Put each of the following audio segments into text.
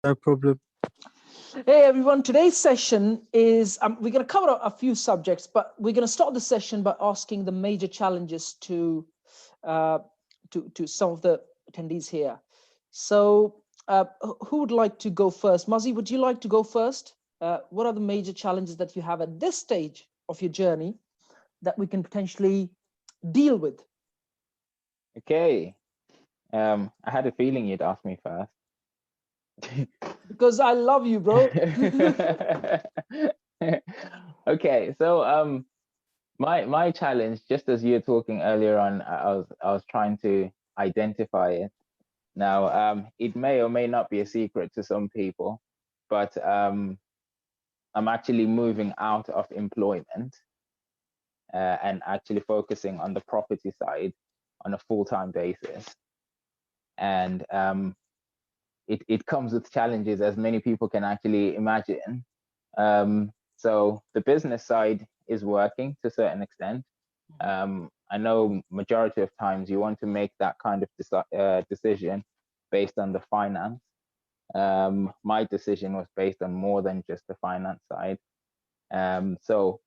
No problem. Hey everyone, today's session is, we're going to cover a few subjects, but we're going to start the session by asking the major challenges to some of the attendees here. So who would like to go first? Muzzy, would you like to go first? What are the major challenges that you have at this stage of your journey that we can potentially deal with? Okay. I had a feeling you'd ask me first. Because I love you, bro. Okay, so my challenge, just as you were talking earlier on, I was trying to identify it. Now, it may or may not be a secret to some people, but I'm actually moving out of employment and actually focusing on the property side on a full-time basis. And it comes with challenges, as many people can actually imagine. So the business side is working to a certain extent. I know majority of times you want to make that kind of decision based on the finance. My decision was based on more than just the finance side. So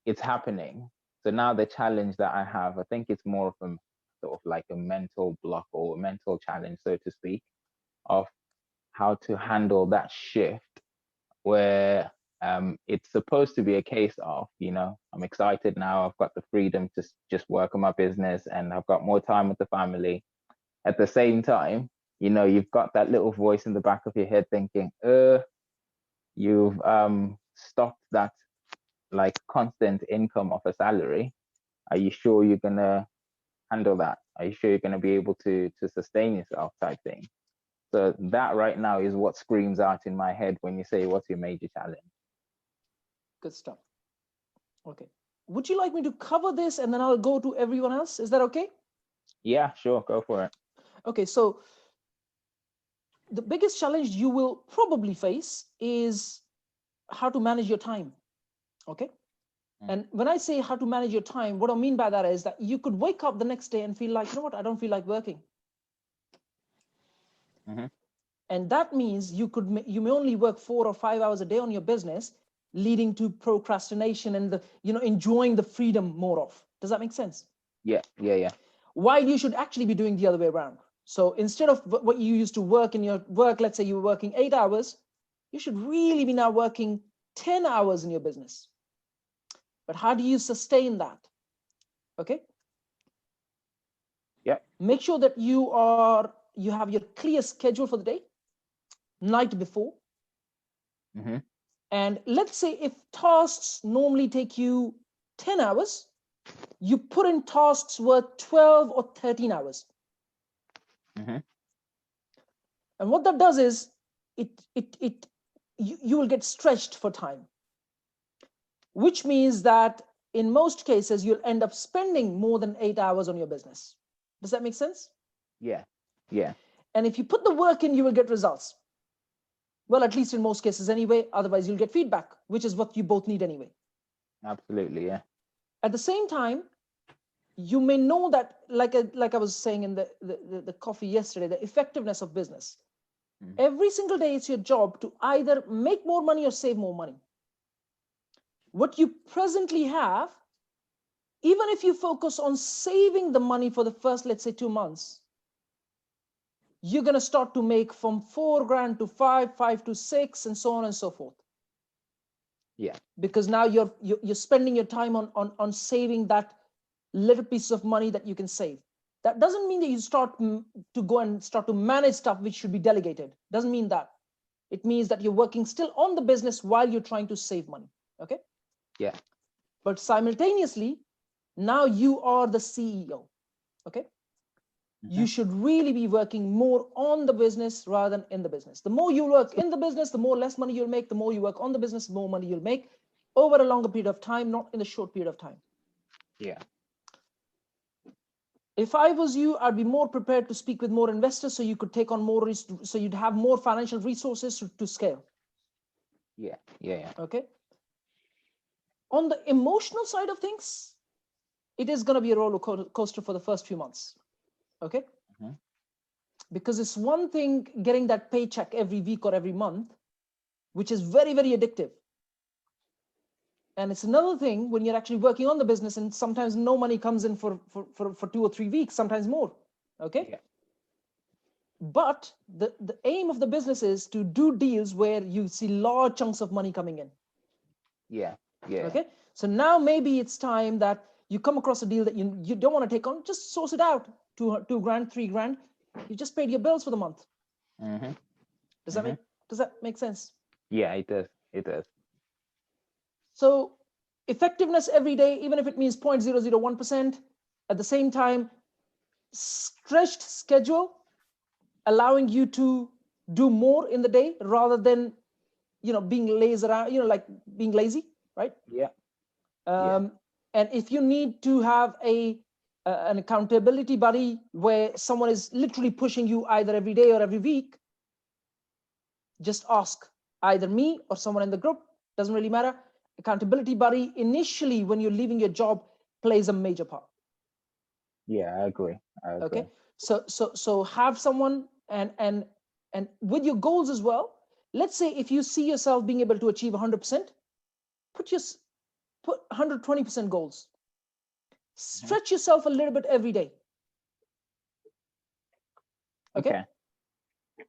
it's happening. So now the challenge that I have, I think it's more of a sort of like a mental block or a mental challenge, so to speak, of how to handle that shift where it's supposed to be a case of, I'm excited now, I've got the freedom to just work on my business and I've got more time with the family. At the same time, you've got that little voice in the back of your head thinking, you've stopped that like constant income of a salary. Are you sure you're gonna handle that? Are you sure you're gonna be able to sustain yourself type thing? So that right now is what screams out in my head when you say, what's your major challenge? Good stuff. Okay. Would you like me to cover this and then I'll go to everyone else? Is that okay? Yeah, sure. Go for it. Okay. So the biggest challenge you will probably face is how to manage your time. Okay. And when I say how to manage your time, what I mean by that is that you could wake up the next day and feel like, you know what, I don't feel like working. And that means you may only work 4 or 5 hours a day on your business, leading to procrastination and enjoying the freedom more of. Does that make sense? Yeah. While you should actually be doing the other way around. So instead of what you used to work in your work, let's say you were working 8 hours, you should really be now working 10 hours in your business. But how do you sustain that? Okay. Yeah. Make sure that you have your clear schedule for the day, night before. And let's say if tasks normally take you 10 hours, you put in tasks worth 12 or 13 hours. And what that does is you will get stretched for time, which means that in most cases, you'll end up spending more than 8 hours on your business. Does that make sense? Yeah. And if you put the work in, you will get results. Well, at least in most cases anyway, otherwise you'll get feedback, which is what you both need anyway. Absolutely, yeah. At the same time, you may know that, like I was saying in the coffee yesterday, the effectiveness of business. Every single day, it's your job to either make more money or save more money. What you presently have, even if you focus on saving the money for the first, let's say 2 months, you're going to start to make from 4 grand to 5 to 6, and so on and so forth. Yeah. Because now you're spending your time on saving that little piece of money that you can save. That doesn't mean that you start to go and start to manage stuff which should be delegated. Doesn't mean that. It means that you're working still on the business while you're trying to save money. Okay. Yeah. But simultaneously, now you are the CEO. Okay. You should really be working more on the business rather than in the business. The more you work in the business, the more less money you'll make. The more you work on the business, the more money you'll make over a longer period of time, not in a short period of time. Yeah. If I was you, I'd be more prepared to speak with more investors so you could take on more, so you'd have more financial resources to scale. Yeah. Okay. On the emotional side of things, it is going to be a roller coaster for the first few months. Okay. Because it's one thing getting that paycheck every week or every month, which is very, very addictive. And it's another thing when you're actually working on the business and sometimes no money comes in for 2 or 3 weeks, sometimes more. Okay. Yeah. But the aim of the business is to do deals where you see large chunks of money coming in. Yeah. Yeah. Okay. So now maybe it's time that you come across a deal that you don't want to take on, just source it out. $2 grand, $3 grand. You just paid your bills for the month. Mm-hmm. Does that make sense? Yeah, it does. It does. So effectiveness every day, even if it means 0.001%, at the same time, stretched schedule, allowing you to do more in the day rather than, being lazy around, like being lazy, right? Yeah. And if you need to have an accountability buddy where someone is literally pushing you either every day or every week, just ask either me or someone in the group, doesn't really matter. Accountability buddy initially when you're leaving your job plays a major part. Yeah, I agree. Okay, so have someone and with your goals as well. Let's say if you see yourself being able to achieve 100%, put 120% goals. Stretch yourself a little bit every day. Okay.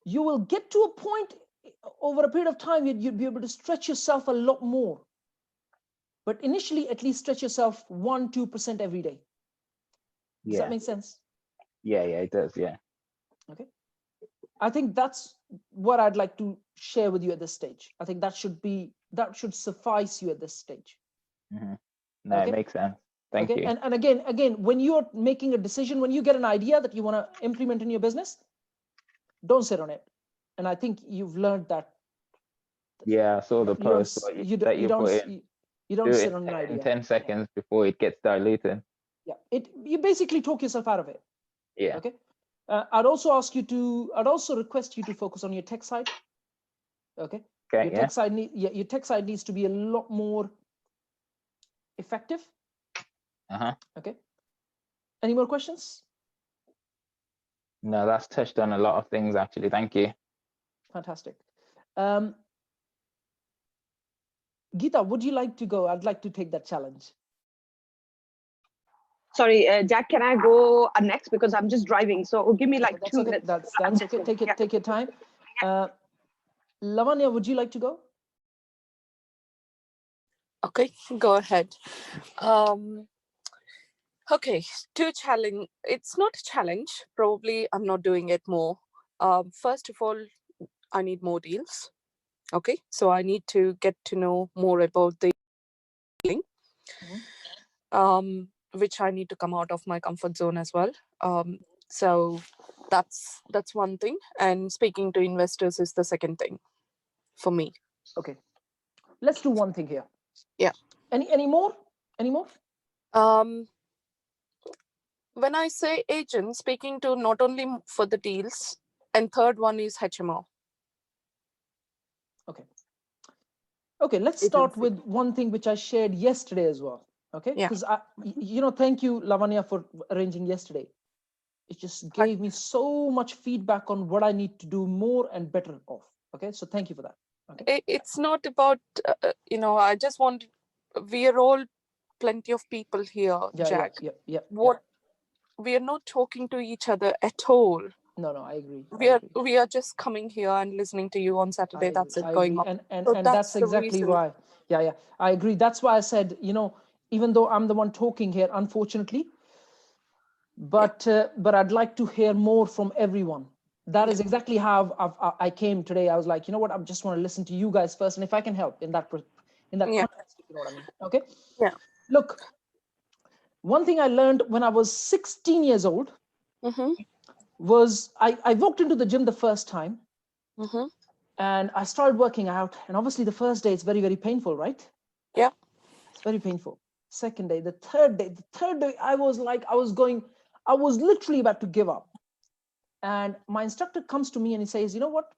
You will get to a point over a period of time you'd be able to stretch yourself a lot more. But initially, at least stretch yourself 1-2% every day. Does that make sense? Yeah, it does. Yeah. Okay. I think that's what I'd like to share with you at this stage. I think that should suffice you at this stage. Mm-hmm. No, it makes sense. Thank you. And again, when you're making a decision, when you get an idea that you want to implement in your business, don't sit on it. And I think you've learned that. Yeah, I saw the post you don't sit on an idea in 10 seconds before it gets diluted. Yeah, you basically talk yourself out of it. Yeah. Okay. I'd also request you to focus on your tech side. Okay. Okay. Your tech side needs to be a lot more effective. Okay. Any more questions? No, that's touched on a lot of things actually. Thank you. Fantastic. Geeta, would you like to go? I'd like to take that challenge. Sorry, Jack, can I go next because I'm just driving? So give me like 2 minutes. That's okay. Take your time. Lavanya, would you like to go? Okay, go ahead. Okay, it's not a challenge. Probably I'm not doing it more. First of all, I need more deals. Okay, so I need to get to know more about the dealing, which I need to come out of my comfort zone as well. So that's one thing. And speaking to investors is the second thing for me. Okay, let's do one thing here. Yeah. Any more? When I say agent, speaking to not only for the deals, and third one is HMO. Okay, let's start with one thing which I shared yesterday as well. Okay, because thank you, Lavanya, for arranging yesterday. It just gave me so much feedback on what I need to do more and better of. Okay, so thank you for that. Okay. It's not about, I just want, we are all plenty of people here, Jack. Yeah. We are not talking to each other at all. No, I agree. We are just coming here and listening to you on Saturday. That's it going on. And that's exactly why. Yeah. I agree. That's why I said, even though I'm the one talking here, unfortunately, but I'd like to hear more from everyone. That is exactly how I came today. I was like, you know what? I just want to listen to you guys first, and if I can help in that context, if you know what I mean. Okay. Yeah. Look, one thing I learned when I was 16 years old was I walked into the gym the first time, and I started working out. And obviously, the first day it's very, very painful, right? Yeah. It's very painful. Second day, the third day, I was literally about to give up. And my instructor comes to me and he says, you know what?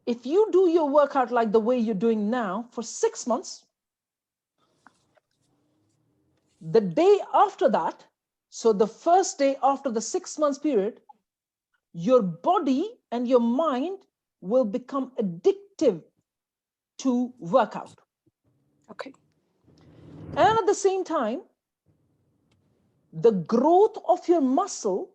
If you do your workout like the way you're doing now for 6 months, the day after that, so the first day after the 6 months period, your body and your mind will become addictive to workout. Okay. And at the same time, the growth of your muscle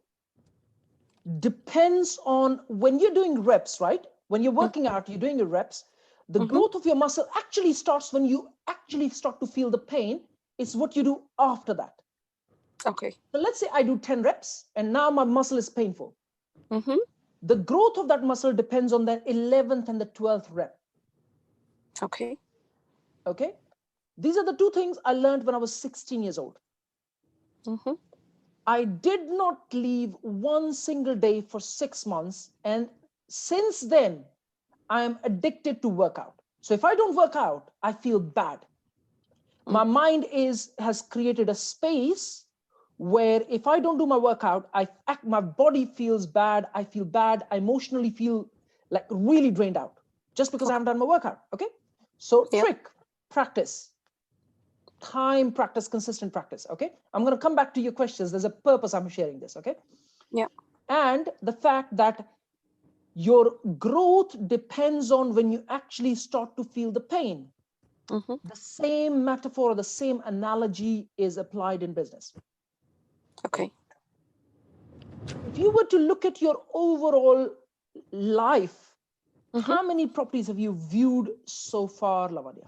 depends on when you're doing reps, right? When you're working out, you're doing your reps. The growth of your muscle actually starts when you actually start to feel the pain. It's what you do after that. Okay. So let's say I do 10 reps and now my muscle is painful. Mm-hmm. The growth of that muscle depends on that 11th and the 12th rep. Okay. Okay. These are the two things I learned when I was 16 years old. Mm-hmm. I did not leave one single day for 6 months. And since then, I am addicted to workout. So if I don't work out, I feel bad. My mind has created a space where if I don't do my workout, my body feels bad. I feel bad. I emotionally feel like really drained out just because I haven't done my workout. Okay. So trick, practice, time, practice, consistent practice. Okay. I'm going to come back to your questions. There's a purpose I'm sharing this. Okay. Yeah. And the fact that your growth depends on when you actually start to feel the pain. Mm-hmm. The same metaphor, the same analogy is applied in business. Okay. If you were to look at your overall life, how many properties have you viewed so far, Lavanya?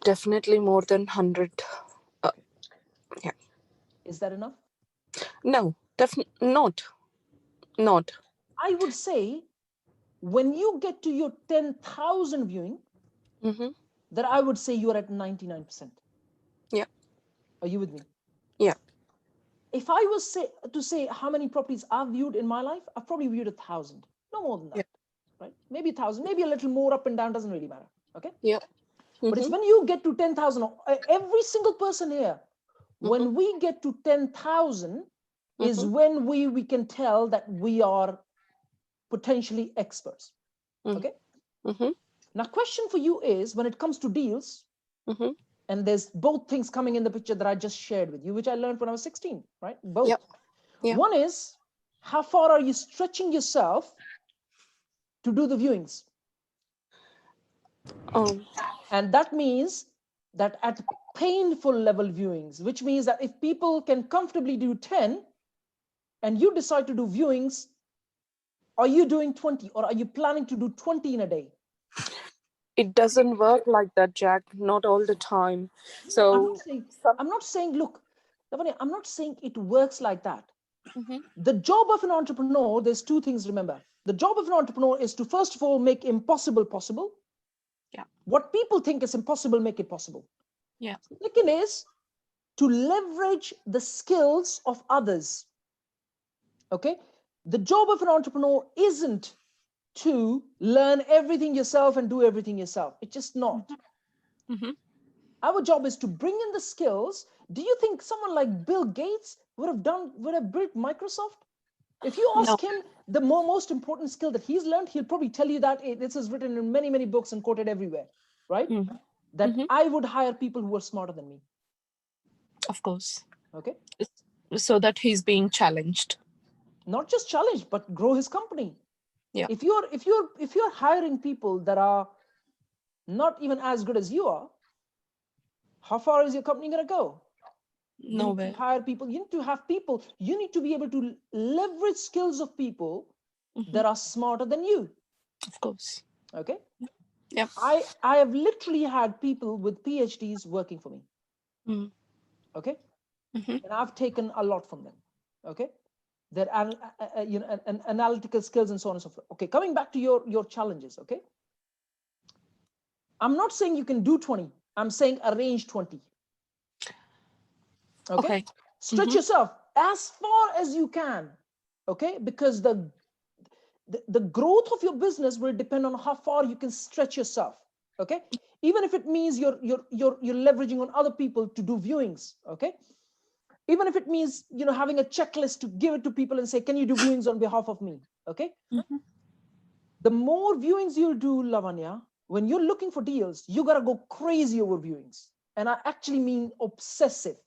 Definitely more than 100. Yeah. Is that enough? No, definitely not. Not. I would say when you get to your 10,000 viewing, that I would say you are at 99%. Yeah. Are you with me? Yeah. If I was to say how many properties I've viewed in my life, I've probably viewed 1,000, no more than that. Yeah. Right? Maybe 1,000, maybe a little more up and down, doesn't really matter. Okay. Yeah. But it's when you get to 10,000, every single person here, when we get to 10,000 is when we can tell that we are potentially experts. Okay. Now, question for you is when it comes to deals, and there's both things coming in the picture that I just shared with you, which I learned when I was 16, right? Both. Yep. Yep. One is how far are you stretching yourself to do the viewings? And that means that at painful level viewings, which means that if people can comfortably do 10 and you decide to do viewings, are you doing 20 or are you planning to do 20 in a day? It doesn't work like that, Jack. Not all the time. So I'm not saying, look, Lavanya, I'm not saying it works like that. The job of an entrepreneur, there's two things, remember. The job of an entrepreneur is to, first of all, make impossible possible. Yeah. What people think is impossible, make it possible. Yeah. Second is to leverage the skills of others. Okay. The job of an entrepreneur isn't to learn everything yourself and do everything yourself. It's just not. Our job is to bring in the skills. Do you think someone like Bill Gates would have built Microsoft? If you ask him the most important skill that he's learned, he'll probably tell you that this is written in many, many books and quoted everywhere, right? That I would hire people who are smarter than me. Of course. Okay. So that he's being challenged. Not just challenged, but grow his company. Yeah. If you're hiring people that are not even as good as you are, how far is your company going to go? Nowhere. You need to hire people. You need to have people. You need to be able to leverage skills of people that are smarter than you. Of course. Okay. Yeah. I have literally had people with PhDs working for me. Okay. And I've taken a lot from them. Okay. Their analytical skills and so on and so forth. Okay. Coming back to your challenges. Okay. I'm not saying you can do 20. I'm saying arrange 20. Okay. Stretch yourself as far as you can. Okay. Because the growth of your business will depend on how far you can stretch yourself. Okay. Even if it means you're leveraging on other people to do viewings. Okay. Even if it means, having a checklist to give it to people and say, can you do viewings on behalf of me? Okay. The more viewings you'll do, Lavanya, when you're looking for deals, you got to go crazy over viewings. And I actually mean obsessive.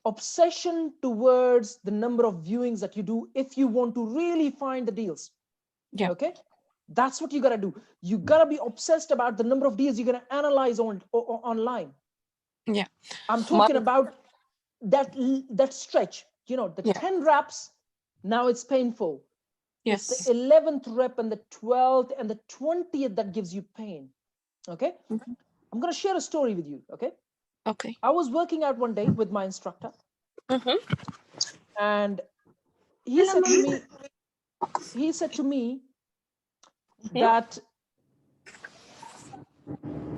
obsession towards the number of viewings that you do if you want to really find the deals. Yeah. Okay. That's what you got to do. You got to be obsessed about the number of deals you're going to analyze online. Yeah. I'm talking about that stretch, you know, the 10 reps. Now it's painful. Yes. It's the 11th rep and the 12th and the 20th that gives you pain. Okay. Mm-hmm. I'm going to share a story with you. Okay. Okay. I was working out one day with my instructor, and he said to me that,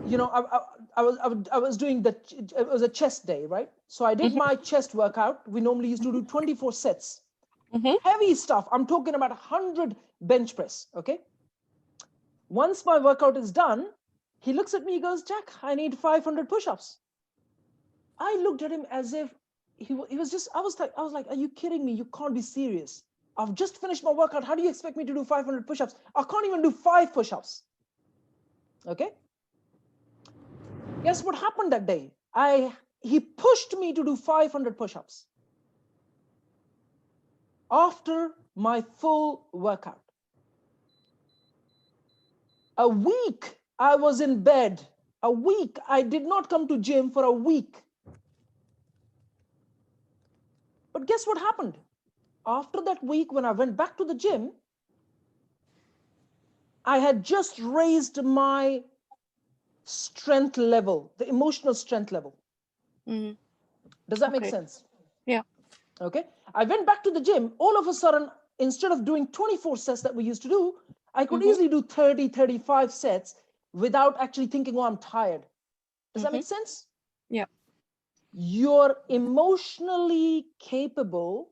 you know, I was doing it was a chest day, right? So I did my chest workout. We normally used to do 24 sets, heavy stuff. I'm talking about 100 bench press. Okay. Once my workout is done, he looks at me, he goes, Jack, I need 500 push-ups. I looked at him as if he was just, I was like, are you kidding me? You can't be serious. I've just finished my workout. How do you expect me to do 500 push-ups? I can't even do 5 push-ups. Okay. Guess what happened that day? He pushed me to do 500 push-ups after my full workout. A week I was in bed. A week I did not come to gym for a week. But guess what happened? After that week, when I went back to the gym, I had just raised my strength level, the emotional strength level. Does that make sense? Yeah. Okay. I went back to the gym. All of a sudden, instead of doing 24 sets that we used to do, I could easily do 30, 35 sets without actually thinking, oh, I'm tired. Does that make sense? Yeah. You're emotionally capable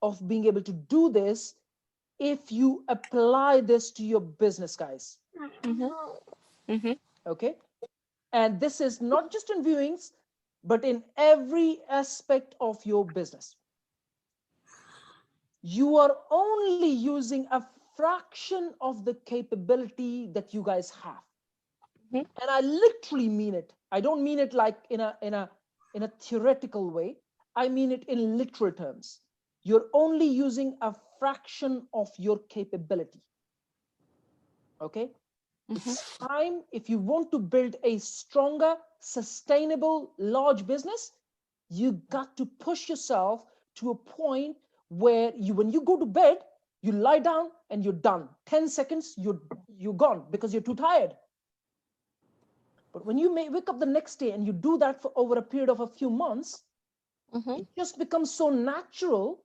of being able to do this if you apply this to your business, guys. Okay. And this is not just in viewings, but in every aspect of your business. You are only using a fraction of the capability that you guys have. And I literally mean it. I don't mean it like in a theoretical way. I mean it in literal terms. You're only using a fraction of your capability. Okay. It's time, if you want to build a stronger, sustainable, large business, you got to push yourself to a point where when you go to bed, you lie down and you're done. 10 seconds, you're gone because you're too tired. But when you wake up the next day and you do that for over a period of a few months, it just becomes so natural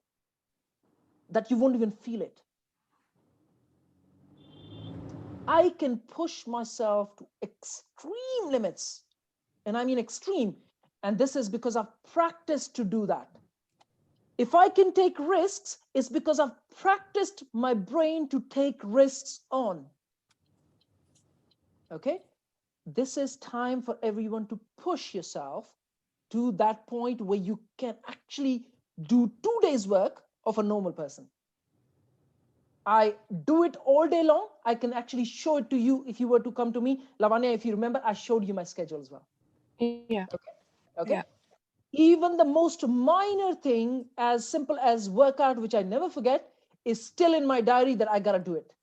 that you won't even feel it. I can push myself to extreme limits, and I mean extreme. And this is because I've practiced to do that. If I can take risks, it's because I've practiced my brain to take risks on. Okay? This is time for everyone to push yourself to that point where you can actually do 2 days work of a normal person. I do it all day long. I can actually show it to you if you were to come to me. Lavanya, if you remember, I showed you my schedule as well. Yeah. Okay. Yeah. Even the most minor thing, as simple as workout, which I never forget, is still in my diary that I got to do it.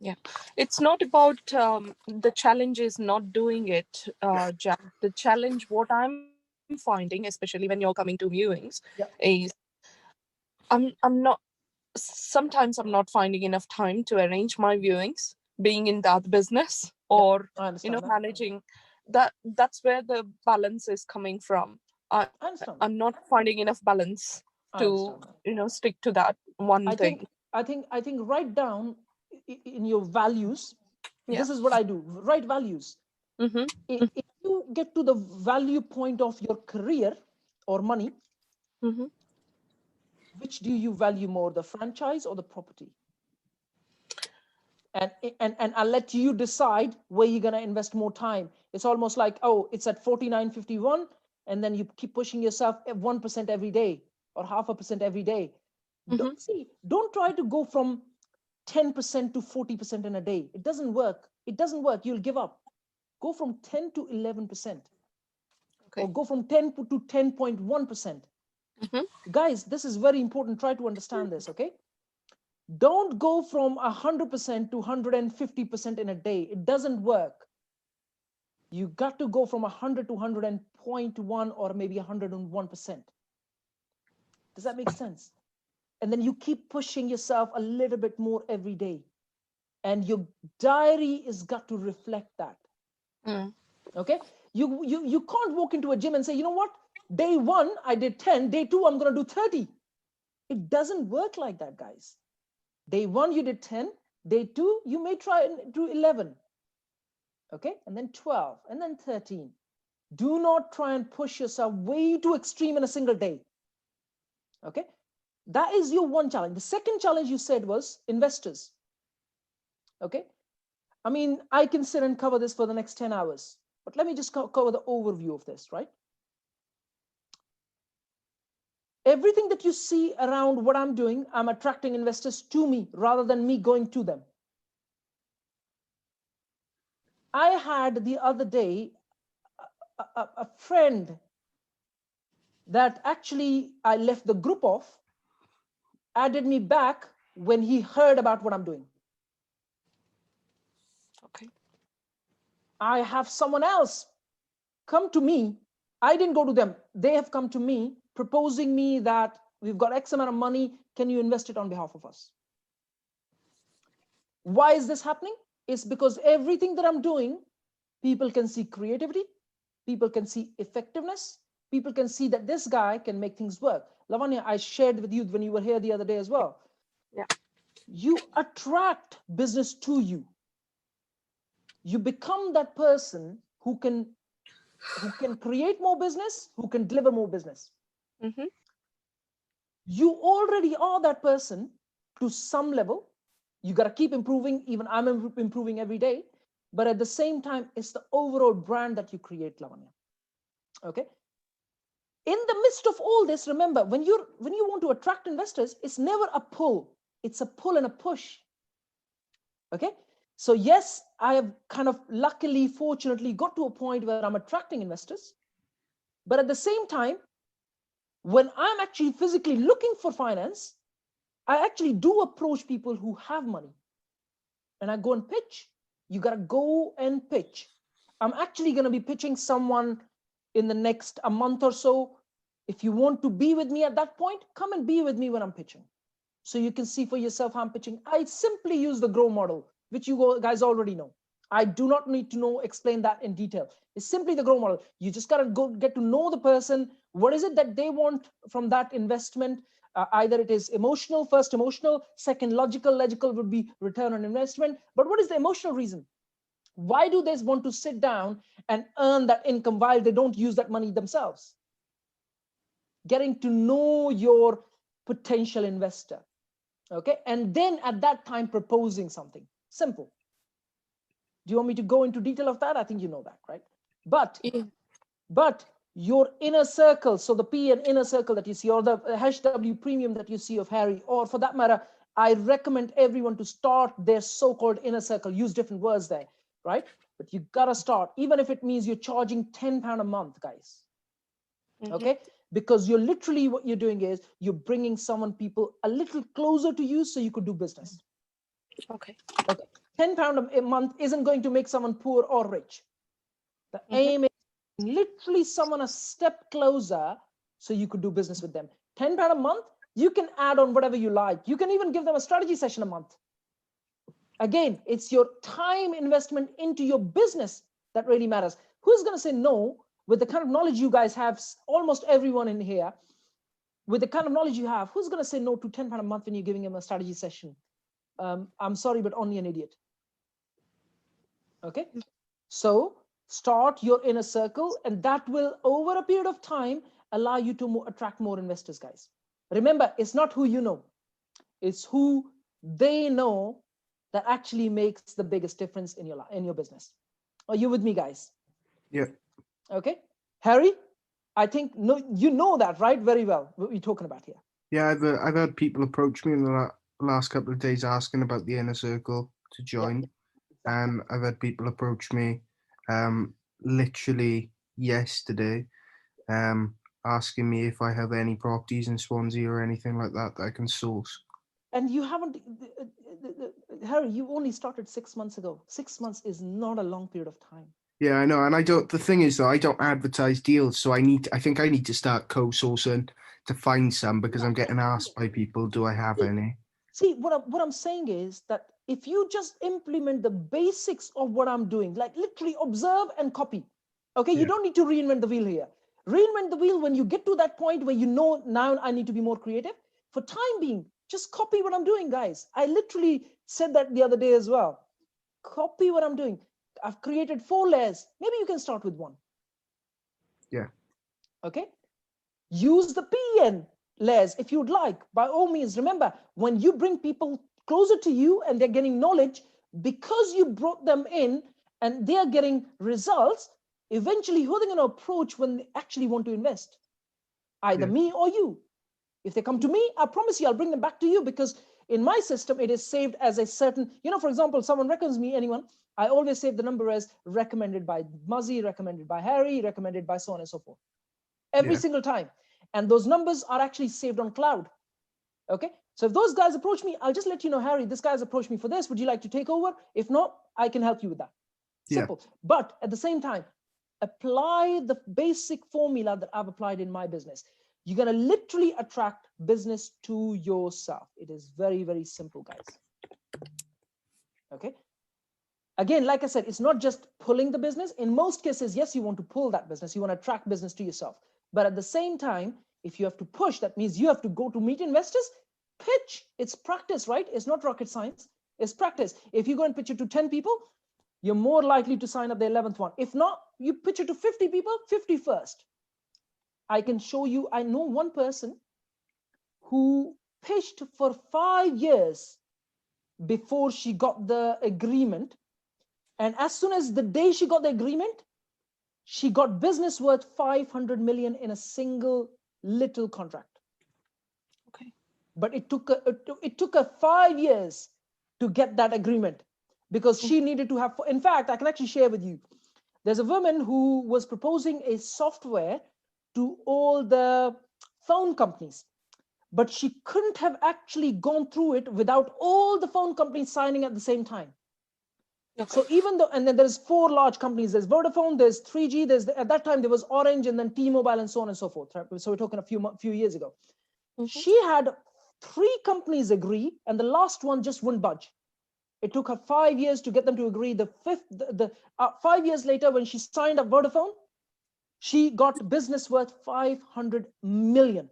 Yeah. It's not about the challenge is not doing it, Jack. The challenge, what I'm finding, especially when you're coming to viewings, is I'm not, sometimes I'm not finding enough time to arrange my viewings, being in that business or managing that. That's where the balance is coming from. I'm not finding enough balance to stick to that one thing. I think write down in your values. This is what I do. Write values. If you get to the value point of your career or money, which do you value more, the franchise or the property? And I'll let you decide where you're going to invest more time. It's almost like, oh, it's at 49.51, and then you keep pushing yourself at 1% every day or 0.5% every day. Don't try to go from 10% to 40% in a day. It doesn't work. You'll give up. Go from 10 to 11%. Or go from 10 to 10.1%. Guys, this is very important. Try to understand this, okay? Don't go from 100% to 150% in a day. It doesn't work. You got to go from 100 to 100.1 or maybe 101%. Does that make sense? And then you keep pushing yourself a little bit more every day. And your diary has got to reflect that. Okay? You can't walk into a gym and say, you know what? Day 1, I did 10. Day 2, I'm going to do 30. It doesn't work like that, guys. Day 1, you did 10. Day 2, you may try and do 11. Okay? And then 12, and then 13. Do not try and push yourself way too extreme in a single day. Okay? That is your one challenge. The second challenge you said was investors. Okay? I mean, I can sit and cover this for the next 10 hours, but let me just cover the overview of this, right? Everything that you see around what I'm doing, I'm attracting investors to me rather than me going to them. I had the other day a friend that actually I left the group of, added me back when he heard about what I'm doing. Okay. I have someone else come to me. I didn't go to them. They have come to me proposing me that we've got X amount of money. Can you invest it on behalf of us? Why is this happening? It's because everything that I'm doing, people can see creativity. People can see effectiveness. People can see that this guy can make things work. Lavanya, I shared with you when you were here the other day as well. Yeah. You attract business to you. You become that person who can create more business, who can deliver more business. You already are that person to some level. You got to keep improving. Even I'm improving every day. But at the same time, it's the overall brand that you create, Lavanya. Okay. In the midst of all this, remember, when you want to attract investors, it's never a pull. It's a pull and a push. Okay. So yes, I have kind of luckily, fortunately got to a point where I'm attracting investors. But at the same time, when I'm actually physically looking for finance, I actually do approach people who have money. And I go and pitch. You got to go and pitch. I'm actually going to be pitching someone in the next a month or so. If you want to be with me at that point, come and be with me when I'm pitching. So you can see for yourself how I'm pitching. I simply use the GROW model, which you guys already know. I do not need to explain that in detail. It's simply the GROW model. You just got to go get to know the person. What is it that they want from that investment? Either it is emotional, first emotional, second logical would be return on investment. But what is the emotional reason? Why do they want to sit down and earn that income while they don't use that money themselves? Getting to know your potential investor. Okay. And then at that time, proposing something simple. Do you want me to go into detail of that? I think you know that, right? But your inner circle, so the P and inner circle that you see, or the HW premium that you see of Harry, or for that matter, I recommend everyone to start their so-called inner circle. Use different words there, right? But you got to start, even if it means you're charging £10 a month, guys. Okay. Because you're literally, what you're doing is you're bringing people a little closer to you so you could do business. Okay. £10 a month isn't going to make someone poor or rich. The aim is literally someone a step closer so you could do business with them. £10 a month, you can add on whatever you like. You can even give them a strategy session a month. Again, it's your time investment into your business that really matters. Who's going to say no with the kind of knowledge you guys have? Almost everyone in here, with the kind of knowledge you have, who's going to say no to £10 a month when you're giving them a strategy session? I'm sorry, but only an idiot. Okay. So start your inner circle, and that will, over a period of time, allow you to attract more investors, guys. Remember, it's not who you know. It's who they know that actually makes the biggest difference in your business. Are you with me, guys? Yeah. Okay. Harry, I think you know that, right? Very well. What we're talking about here. Yeah, I've had people approach me in the last couple of days asking about the inner circle to join. Yeah. I've had people approach me literally yesterday asking me if I have any properties in Swansea or anything like that I can source. And you haven't, Harry, you only started 6 months ago. 6 months is not a long period of time. Yeah, I know. And I don't, the thing is though, I don't advertise deals. So I think I need to start co-sourcing to find some, because I'm getting asked by people, do I have any? See, what I'm saying is that if you just implement the basics of what I'm doing, like literally observe and copy, okay? You don't need to reinvent the wheel here. Reinvent the wheel when you get to that point where you know, now I need to be more creative. For time being, just copy what I'm doing, guys. I literally said that the other day as well. Copy what I'm doing. I've created 4 layers. Maybe you can start with 1. Yeah. Okay. Use the PN layers if you'd like. By all means, remember, when you bring people closer to you and they're getting knowledge, because you brought them in and they're getting results, eventually who are they going to approach when they actually want to invest? Either me or you. If they come to me, I promise you, I'll bring them back to you, because in my system, it is saved as a certain, for example, someone recommends me, anyone, I always save the number as recommended by Muzzy, recommended by Harry, recommended by so on and so forth. Every single time. And those numbers are actually saved on cloud. Okay. So if those guys approach me, I'll just let you know, Harry, this guy's approached me for this. Would you like to take over? If not, I can help you with that. Simple. But at the same time, apply the basic formula that I've applied in my business. You're going to literally attract business to yourself. It is very, very simple, guys. Okay. Again, like I said, it's not just pulling the business. In most cases, yes, you want to pull that business. You want to attract business to yourself. But at the same time, if you have to push, that means you have to go to meet investors, pitch. It's practice, right? It's not rocket science. It's practice. If you go and pitch it to 10 people, you're more likely to sign up the 11th one. If not, you pitch it to 50 people, 50 first. I can show you, I know one person who pitched for 5 years before she got the agreement. And as soon as the day she got the agreement, she got business worth 500 million in a single little contract. Okay. But it took her 5 years to get that agreement, because she needed to have, in fact, I can actually share with you. There's a woman who was proposing a software to all the phone companies, but she couldn't have actually gone through it without all the phone companies signing at the same time. Okay. So even though, and then there's 4 large companies, there's Vodafone, there's 3G, at that time there was Orange, and then T-Mobile, and so on and so forth. So we're talking a few years ago. She had 3 companies agree, and the last one just wouldn't budge. It took her 5 years to get them to agree. The 5 years later, when she signed up Vodafone, she got business worth 500 million.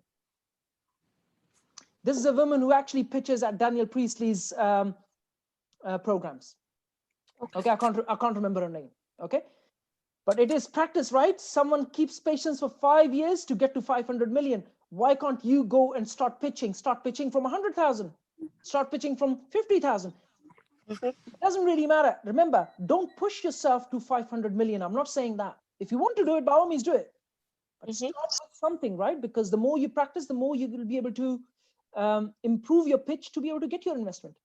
This is a woman who actually pitches at Daniel Priestley's programs. Okay, I can't remember her name. Okay, but it is practice, right? Someone keeps patience for 5 years to get to 500 million. Why can't you go and start pitching? Start pitching from 100,000. Start pitching from 50,000. It doesn't really matter. Remember, don't push yourself to 500 million. I'm not saying that. If you want to do it, by all means do it. But start with something, right? Because the more you practice, the more you will be able to improve your pitch to be able to get your investment.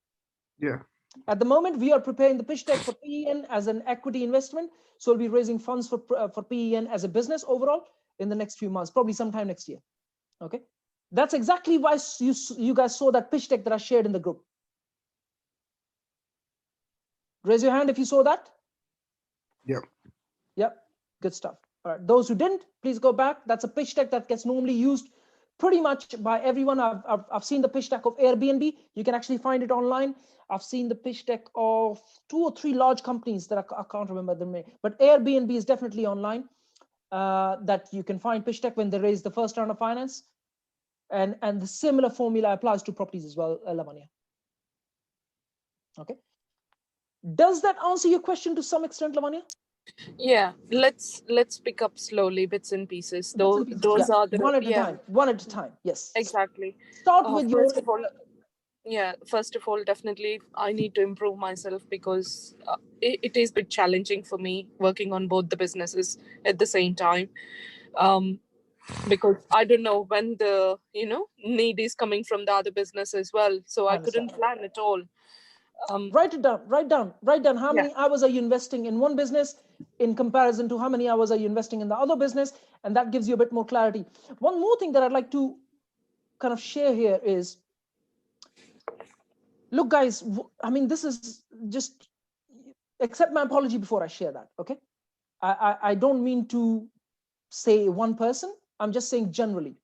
Yeah. At the moment, we are preparing the pitch deck for PEN as an equity investment. So we'll be raising funds for PEN as a business overall in the next few months, probably sometime next year. Okay. That's exactly why you guys saw that pitch deck that I shared in the group. Raise your hand if you saw that. Yep. Yep. Good stuff. All right. Those who didn't, please go back. That's a pitch deck that gets normally used pretty much by everyone. I've seen the pitch deck of Airbnb. You can actually find it online. I've seen the pitch deck of 2 or 3 large companies that I can't remember the name, but Airbnb is definitely online. That you can find pitch deck when they raise the first round of finance, and the similar formula applies to properties as well, Lavanya. Okay. Does that answer your question to some extent, Lavanya? Yeah, let's pick up slowly, bits and pieces. Those are the one at a time. Yes, exactly. Start with your. First of all, definitely I need to improve myself, because it is a bit challenging for me working on both the businesses at the same time. Because I don't know when the need is coming from the other business as well, so I couldn't plan at all. Write it down, write down how many hours are you investing in one business in comparison to how many hours are you investing in the other business, and that gives you a bit more clarity. One more thing that I'd like to kind of share here is, look guys, I mean, this is just, accept my apology before I share that, okay? I don't mean to say one person, I'm just saying generally.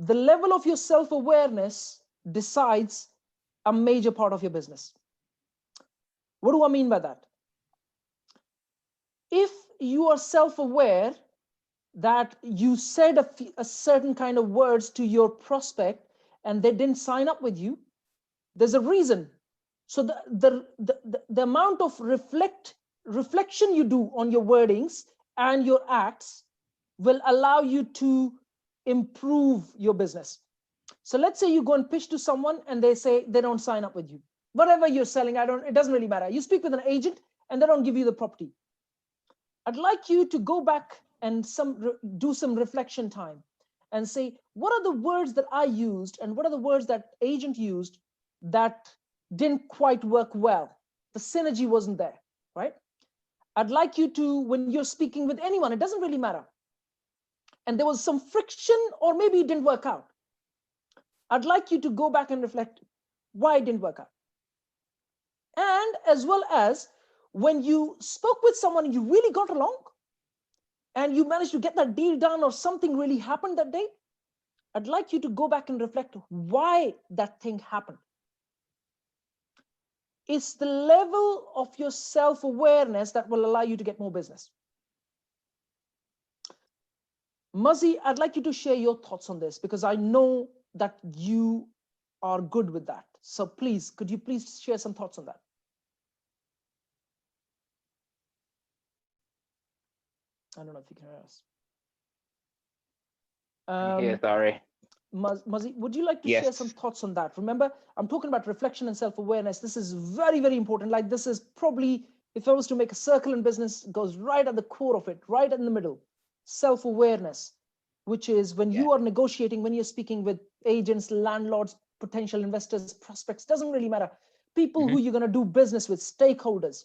The level of your self-awareness decides a major part of your business. What do I mean by that? If you are self-aware that you said a certain kind of words to your prospect and they didn't sign up with you, there's a reason. So the amount of reflection you do on your wordings and your acts will allow you to improve your business. So let's say you go and pitch to someone and they say they don't sign up with you. Whatever you're selling, it doesn't really matter. You speak with an agent and they don't give you the property. I'd like you to go back and do some reflection time and say, what are the words that I used and what are the words that agent used that didn't quite work well? The synergy wasn't there, right? I'd like you to, when you're speaking with anyone, it doesn't really matter, and there was some friction or maybe it didn't work out, I'd like you to go back and reflect why it didn't work out. And as well as when you spoke with someone and you really got along and you managed to get that deal done or something really happened that day, I'd like you to go back and reflect why that thing happened. It's the level of your self-awareness that will allow you to get more business. Muzzy, I'd like you to share your thoughts on this because I know that you are good with that. So please, could you please share some thoughts on that? I don't know if you can hear us. Yeah, sorry. Muzzy, would you like to Yes. share some thoughts on that? Remember, I'm talking about reflection and self-awareness. This is very, very important. Like this is probably, if I was to make a circle in business, it goes right at the core of it, right in the middle. Self-awareness, which is when you are negotiating, when you're speaking with agents, landlords, potential investors, prospects, doesn't really matter. People who you're going to do business with, stakeholders.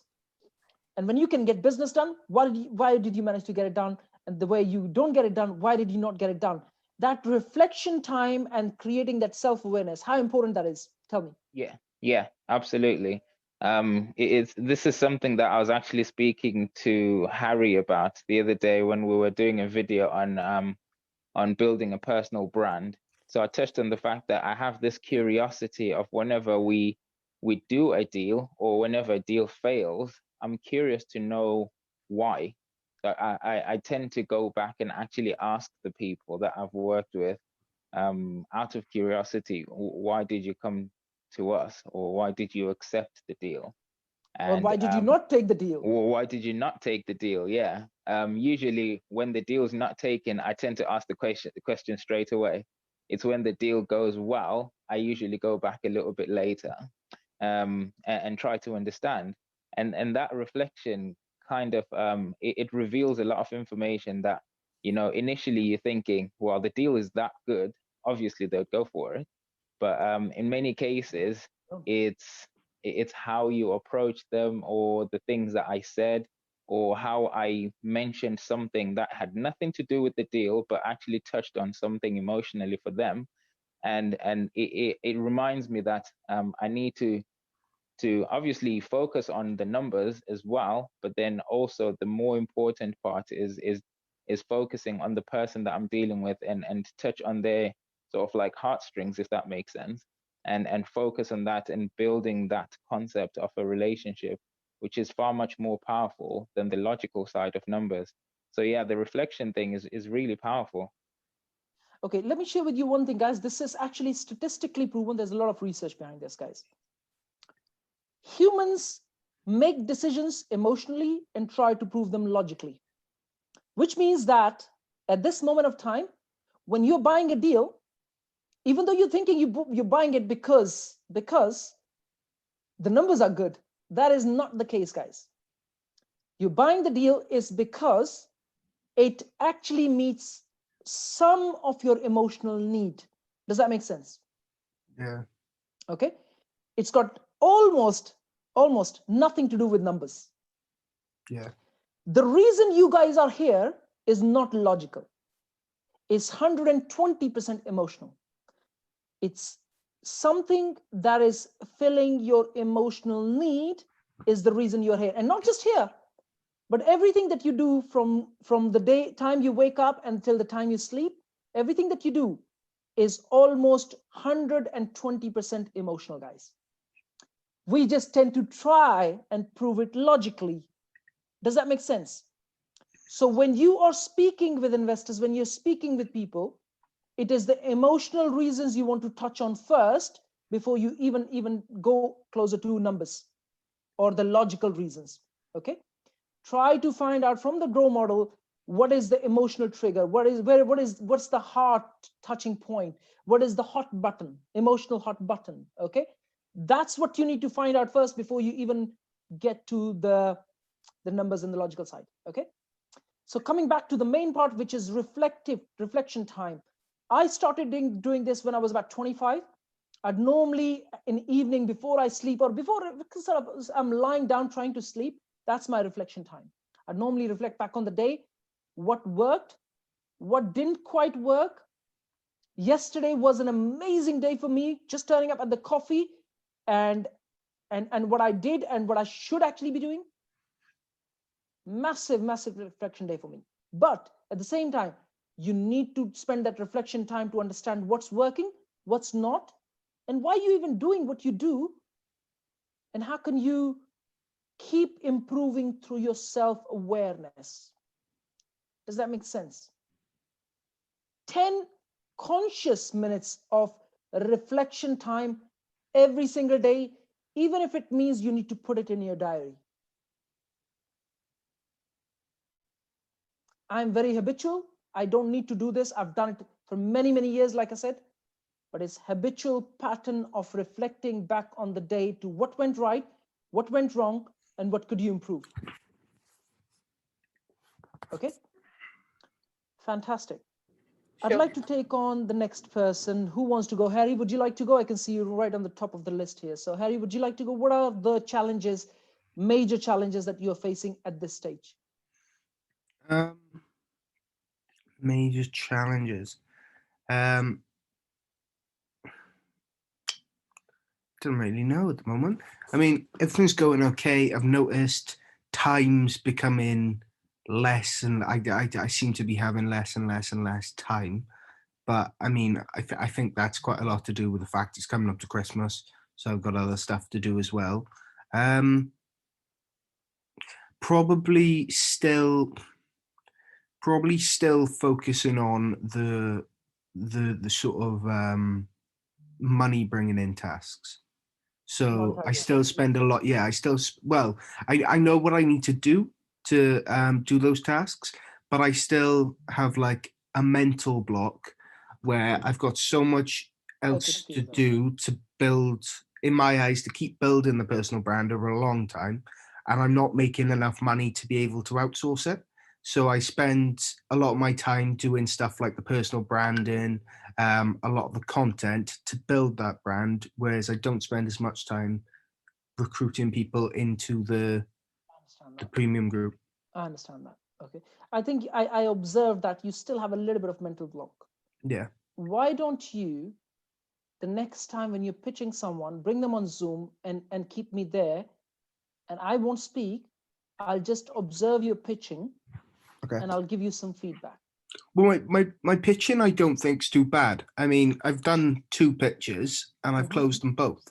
And when you can get business done, why did you manage to get it done? And the way you don't get it done, why did you not get it done? That reflection time and creating that self-awareness, how important that is. Tell me. Yeah, absolutely. This is something that I was actually speaking to Harry about the other day when we were doing a video on building a personal brand. So I touched on the fact that I have this curiosity of whenever we do a deal or whenever a deal fails, I'm curious to know why. So I tend to go back and actually ask the people that I've worked with out of curiosity, why did you come to us, or why did you accept the deal? Or why did you not take the deal? Or why did you not take the deal? Yeah. Usually when the deal's not taken, I tend to ask the question straight away. It's when the deal goes well, I usually go back a little bit later and try to understand. And that reflection kind of, it reveals a lot of information that, you know, initially you're thinking, well, the deal is that good, obviously they'll go for it. But in many cases, it's how you approach them, or the things that I said, or how I mentioned something that had nothing to do with the deal, but actually touched on something emotionally for them. And it reminds me that I need to obviously focus on the numbers as well, but then also the more important part is focusing on the person that I'm dealing with and touch on their sort of like heartstrings, if that makes sense, and focus on that and building that concept of a relationship, which is far much more powerful than the logical side of numbers. So yeah, the reflection thing is really powerful. Okay, let me share with you one thing, guys. This is actually statistically proven. There's a lot of research behind this, guys. Humans make decisions emotionally and try to prove them logically, which means that at this moment of time, when you're buying a deal, even though you're thinking you're buying it because the numbers are good, that is not the case, guys. You're buying the deal is because it actually meets some of your emotional need. Does that make sense? Yeah. Okay. It's got almost nothing to do with numbers. Yeah. The reason you guys are here is not logical. It's 120% emotional. It's something that is filling your emotional need is the reason you're here. And not just here, but everything that you do from the time you wake up until the time you sleep, everything that you do is almost 120% emotional, guys. We just tend to try and prove it logically. Does that make sense? So when you are speaking with investors, when you're speaking with people, it is the emotional reasons you want to touch on first before you even go closer to numbers or the logical reasons. Okay, try to find out from the grow model, what is the emotional trigger, what's the heart touching point, what is the hot button, emotional hot button. Okay, that's what you need to find out first before you even get to the numbers and the logical side. Okay, so coming back to the main part, which is reflection time. I started doing this when I was about 25. I'd normally in evening before I sleep or before I'm lying down trying to sleep, that's my reflection time. I normally reflect back on the day, what worked, what didn't quite work. Yesterday was an amazing day for me, just turning up at the coffee and what I did and what I should actually be doing. Massive reflection day for me. But at the same time, you need to spend that reflection time to understand what's working, what's not, and why you're even doing what you do, and how can you keep improving through your self-awareness. Does that make sense? 10 conscious minutes of reflection time every single day, even if it means you need to put it in your diary. I'm very habitual. I don't need to do this. I've done it for many, many years, like I said, but it's habitual pattern of reflecting back on the day to what went right, what went wrong, and what could you improve. Okay, fantastic. I'd like to take on the next person. Who wants to go? Harry, would you like to go? I can see you right on the top of the list here. So Harry, would you like to go? What are the challenges, major challenges that you're facing at this stage? Major challenges. Don't really know at the moment. I mean, everything's going okay. I've noticed time's becoming less, and I seem to be having less and less time. But I mean, I think that's quite a lot to do with the fact it's coming up to Christmas, so I've got other stuff to do as well. Probably still focusing on the sort of money bringing in tasks. So I still spend a lot. Yeah, I know what I need to do those tasks, but I still have like a mental block where I've got so much else to do to build, in my eyes, to keep building the personal brand over a long time, and I'm not making enough money to be able to outsource it. So I spend a lot of my time doing stuff like the personal branding, a lot of the content to build that brand, whereas I don't spend as much time recruiting people into the premium group. I understand that. Okay. I think I observed that you still have a little bit of mental block. Yeah. Why don't you, the next time when you're pitching someone, bring them on Zoom and keep me there, and I won't speak. I'll just observe your pitching. Okay. And I'll give you some feedback. Well, my pitching, I don't think is too bad. I mean, I've done 2 pitches and I've closed them both.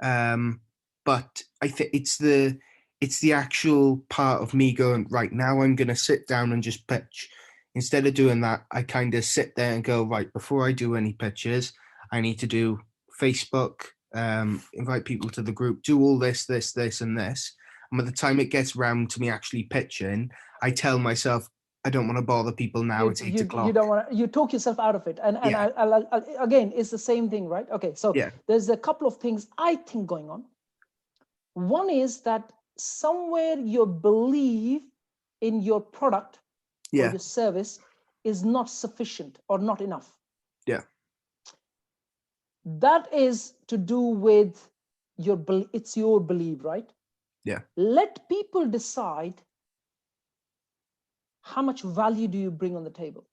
But I think it's the actual part of me going, right, now I'm going to sit down and just pitch. Instead of doing that, I kind of sit there and go, right, before I do any pitches, I need to do Facebook, invite people to the group, do all this, and this. And by the time it gets round to me actually pitching, I tell myself, I don't want to bother people now. It's 8 o'clock. You don't want to. You talk yourself out of it, and yeah. I again, it's the same thing, right? Okay, so yeah. There's a couple of things I think going on. One is that somewhere your belief in your product or your service is not sufficient or not enough. Yeah. That is to do with it's your belief, right? Yeah. Let people decide how much value do you bring on the table.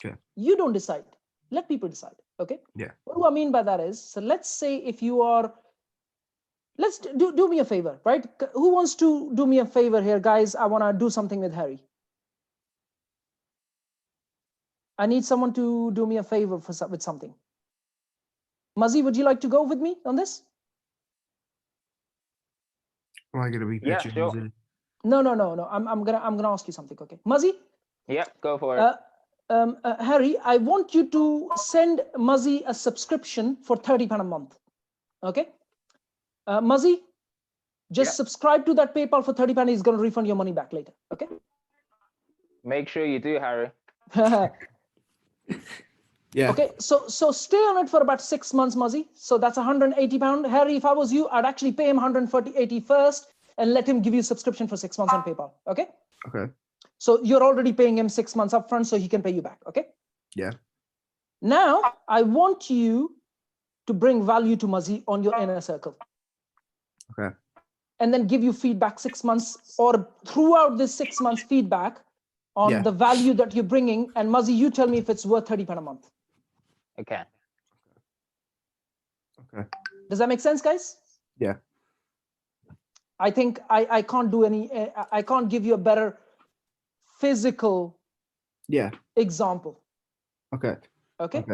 Okay. You don't decide. Let people decide. Okay. Yeah. What do I mean by that is, so let's say if you are, let's do me a favor, right? Who wants to do me a favor here, guys? I want to do something with Harry. I need someone to do me a favor with something. Mazi, would you like to go with me on this? Am I going to be Yeah, pitching? sure. No. I'm gonna ask you something. Okay, Mazi. Yeah, go for it. Harry, I want you to send Mazi a subscription for £30 a month. Okay, Mazi, just subscribe to that PayPal for £30. He's going to refund your money back later. Okay. Make sure you do, Harry. Yeah. Okay, so stay on it for about 6 months, Mazi. So that's £180. Harry, if I was you, I'd actually pay him 180 first and let him give you a subscription for 6 months on PayPal. Okay. Okay. So you're already paying him 6 months upfront, so he can pay you back. Okay. Yeah. Now I want you to bring value to Mazi on your inner circle. Okay. And then give you feedback 6 months or throughout this 6 months feedback on the value that you're bringing. And Mazi, you tell me if it's worth £30 a month. Okay. Okay. Does that make sense, guys? Yeah. I think I can't do any, I can't give you a better physical example. Okay. Okay.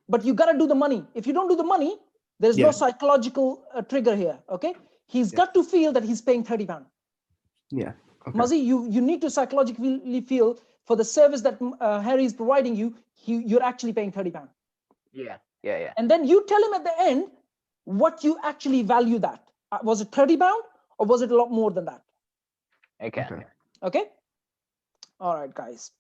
But you got to do the money. If you don't do the money, there's no psychological trigger here. Okay. He's got to feel that he's paying £30. Yeah. Okay. Mazi, you need to psychologically feel for the service that Harry is providing you, you're actually paying £30. Yeah. And then you tell him at the end what you actually value that. Was it £30 or was it a lot more than that? Okay. All right, guys.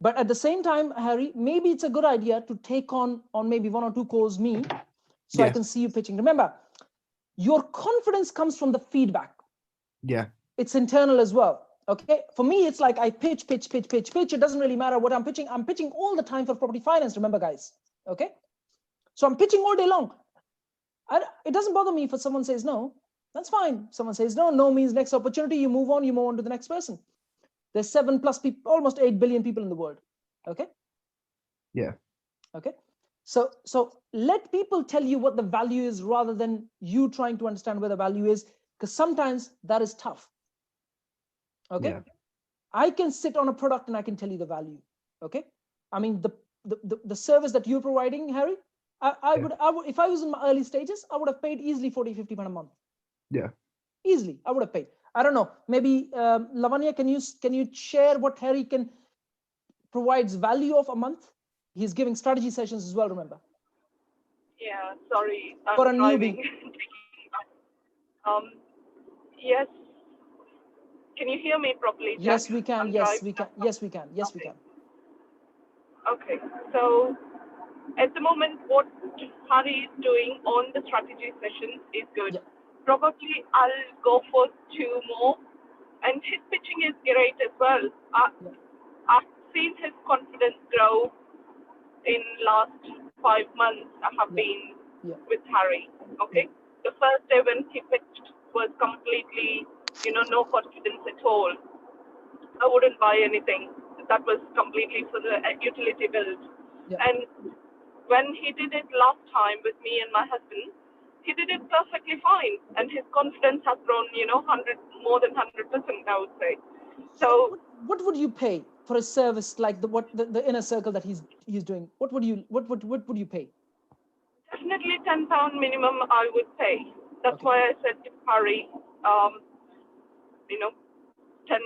But at the same time, Harry, maybe it's a good idea to take on maybe 1 or 2 calls me so I can see you pitching. Remember, your confidence comes from the feedback. Yeah. It's internal as well. Okay. For me, it's like I pitch. It doesn't really matter what I'm pitching. I'm pitching all the time for property finance. Remember, guys. Okay. So I'm pitching all day long. It doesn't bother me if someone says no. That's fine. Someone says no. No means next opportunity. You move on to the next person. There's 7+ people, almost 8 billion people in the world. Okay. Yeah. Okay. So let people tell you what the value is rather than you trying to understand where the value is, because sometimes that is tough. Okay. Yeah. I can sit on a product and I can tell you the value. Okay. I mean, the service that you're providing, Harry, I would, if I was in my early stages, I would have paid easily 40-50 pound a month. Yeah. Easily. I would have paid. I don't know. Maybe Lavanya, can you share what Harry provides value of a month? He's giving strategy sessions as well, remember? Yeah, sorry. For a newbie. Yes. Can you hear me properly, Jack? Yes, we can. Yes, we can. Yes, we can. Yes, we can. Okay. So at the moment, what Harry is doing on the strategy sessions is good. Yeah. Probably I'll go for 2 more. And his pitching is great as well. I've seen his confidence grow in last 5 months. I have been with Harry. Okay. The first day when he pitched was completely, no confidence at all. I wouldn't buy anything. That was completely for the utility bills. And when he did it last time with me and my husband, he did it perfectly fine, and his confidence has grown, more than 100%, I would say. So, what would you pay for a service like the inner circle that he's doing? What would you pay? Definitely £10 minimum I would pay. That's why I said to Harry, 10,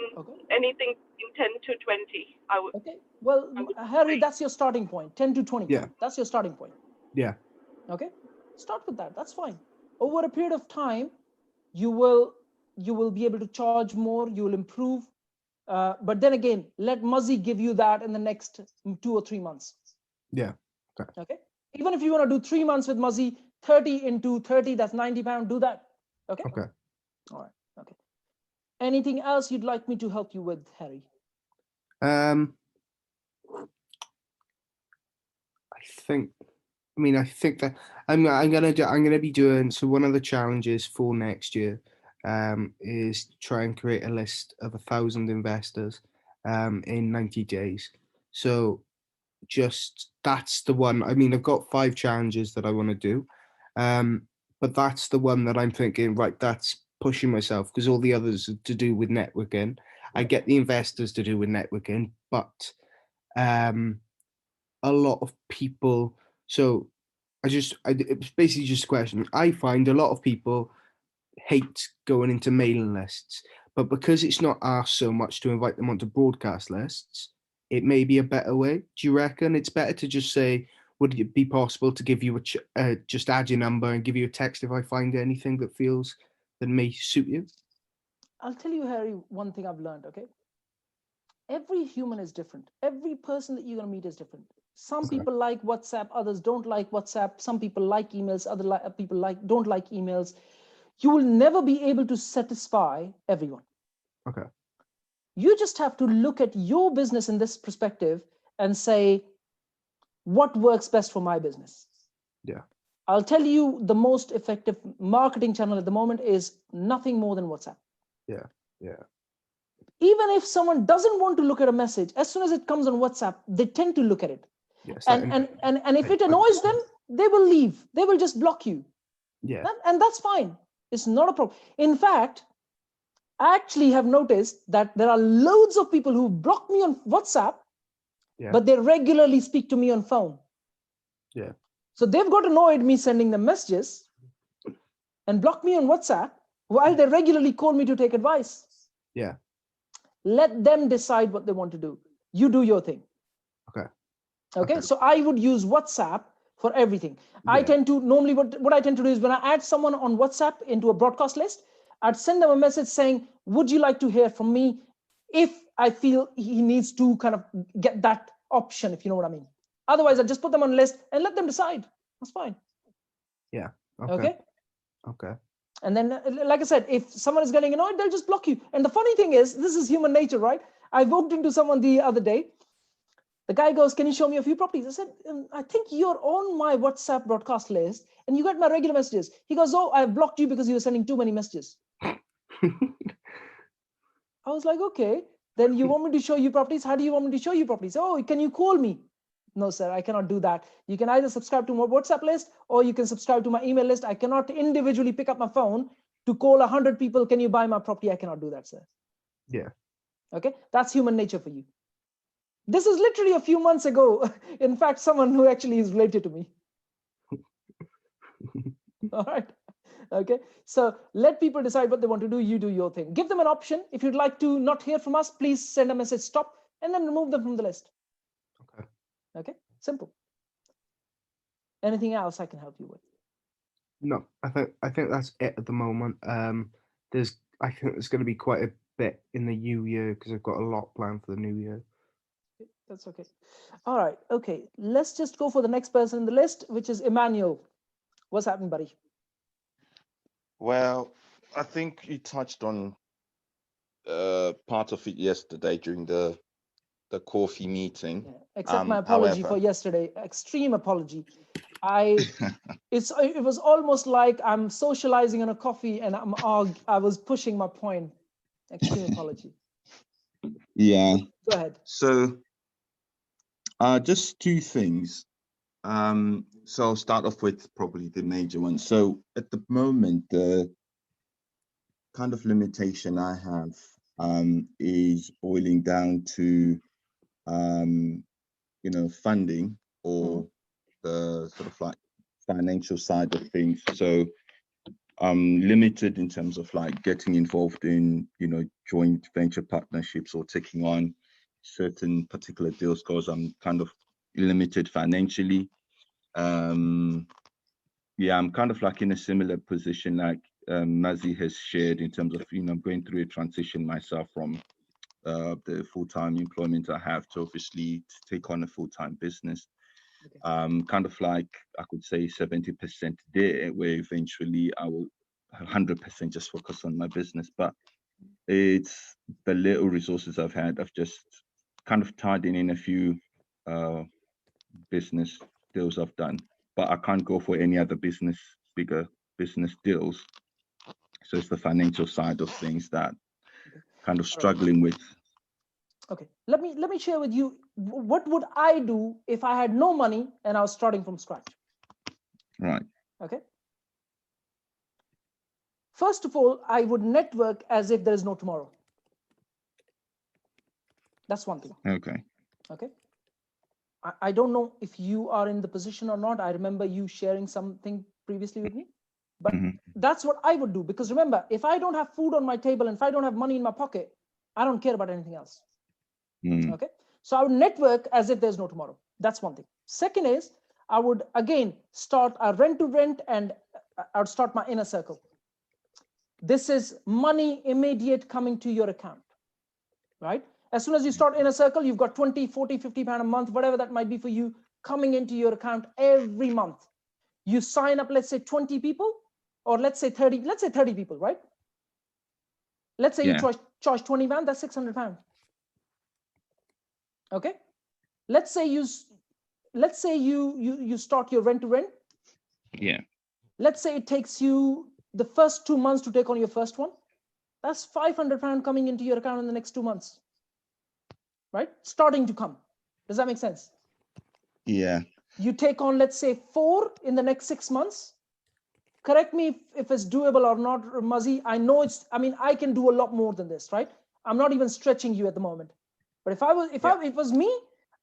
anything in 10 to 20, I would. Okay. Well, Harry, that's your starting point. 10 to 20. Yeah. That's your starting point. Yeah. Okay. Start with that. That's fine. Over a period of time, you will be able to charge more. You will improve. But then again, let Mazi give you that in the next 2 or 3 months. Yeah. Okay. Even if you want to do 3 months with Mazi, 30 into 30, that's £90. Do that. Okay. Okay. All right. Okay. Anything else you'd like me to help you with, Harry? I think I mean, I think that I'm gonna be doing, so one of the challenges for next year is try and create a list of 1,000 investors in 90 days. So just that's the one. I mean, I've got 5 challenges that I want to do, but that's the one that I'm thinking, right, that's pushing myself, because all the others are to do with networking. I get the investors to do with networking, but a lot of people. So it's basically just a question. I find a lot of people hate going into mailing lists, but because it's not asked so much to invite them onto broadcast lists, it may be a better way. Do you reckon it's better to just say, would it be possible to give you just add your number and give you a text if I find anything that may suit you? I'll tell you, Harry, one thing I've learned, okay? Every human is different. Every person that you're going to meet is different. Some people like WhatsApp, others don't like WhatsApp. Some people like emails, other people don't like emails. You will never be able to satisfy everyone. Okay. You just have to look at your business in this perspective and say, what works best for my business? Yeah. I'll tell you, the most effective marketing channel at the moment is nothing more than WhatsApp. Yeah. Yeah. Even if someone doesn't want to look at a message, as soon as it comes on WhatsApp, they tend to look at it. Yes. And if it annoys them, they will leave. They will just block you. Yeah. And that's fine. It's not a problem. In fact, I actually have noticed that there are loads of people who block me on WhatsApp, but they regularly speak to me on phone. Yeah. So they've got annoyed me sending them messages and block me on WhatsApp while they regularly call me to take advice. Yeah. Let them decide what they want to do. You do your thing. Okay. So I would use WhatsApp for everything. I tend to normally what I tend to do is when I add someone on WhatsApp into a broadcast list, I'd send them a message saying, would you like to hear from me? If I feel he needs to kind of get that option, if you know what I mean. Otherwise, I just put them on a list and let them decide. That's fine. Yeah. Okay. And then, like I said, if someone is getting annoyed, they'll just block you. And the funny thing is, this is human nature, right? I walked into someone the other day. The guy goes, can you show me a few properties? I said, I think you're on my WhatsApp broadcast list and you get my regular messages. He goes, oh, I blocked you because you were sending too many messages. I was like, okay, then you want me to show you properties? How do you want me to show you properties? Oh, can you call me? No, sir, I cannot do that. You can either subscribe to my WhatsApp list or you can subscribe to my email list. I cannot individually pick up my phone to call 100 people. Can you buy my property? I cannot do that, sir. Yeah. Okay, that's human nature for you. This is literally a few months ago. In fact, someone who actually is related to me. All right. Okay. So let people decide what they want to do. You do your thing. Give them an option. If you'd like to not hear from us, please send a message, stop, and then remove them from the list. Okay. Okay. Simple. Anything else I can help you with? No, I think that's it at the moment. I think there's going to be quite a bit in the new year because I've got a lot planned for the new year. That's okay. All right. Okay. Let's just go for the next person in the list, which is Emmanuel. What's happening, buddy? Well, I think you touched on part of it yesterday during the coffee meeting. Yeah. Accept my apology however, for yesterday. Extreme apology. It was almost like I'm socializing on a coffee and I was pushing my point. Extreme apology. Yeah. Go ahead. So, just two things. So I'll start off with probably the major one. So at the moment, the kind of limitation I have is boiling down to funding or the sort of like financial side of things. So I'm limited in terms of like getting involved in, joint venture partnerships or taking on certain particular deals because I'm kind of limited financially. I'm kind of like in a similar position like Mazi has shared in terms of, I'm going through a transition myself from the full-time employment I have to obviously take on a full-time business. Kind of like I could say 70% there, where eventually I will 100% just focus on my business. But it's the little resources I've had. I've just kind of tied in a few business deals I've done. but I can't go for any other bigger business deals. So it's the financial side of things that kind of struggling with. Okay, let me share with you what would I do if I had no money and I was starting from scratch. Right. Okay. First of all, I would network as if there is no tomorrow. That's one thing. Okay. Okay. I don't know if you are in the position or not. I remember you sharing something previously with me, but that's what I would do. Because remember, if I don't have food on my table and if I don't have money in my pocket, I don't care about anything else. Okay. So I would network as if there's no tomorrow. That's one thing. Second is I would again start a rent to rent, and I would start my inner circle. This is money immediate coming to your account, right? As soon as you start in a circle, you've got 20, 40, 50 pound a month, whatever that might be for you, coming into your account every month. You sign up, let's say 20 people, or let's say 30 people, right? Let's say you charge 20 pounds, that's 600 pounds. Okay. Let's say you start your rent to rent. Yeah. Let's say it takes you the first 2 months to take on your first one. That's 500 pounds coming into your account in the next 2 months. Right? Starting to come. Does that make sense? Yeah. You take on, let's say 4 in the next 6 months. Correct me if it's doable or not, Muzzy. I know I can do a lot more than this, right? I'm not even stretching you at the moment. But if it was me,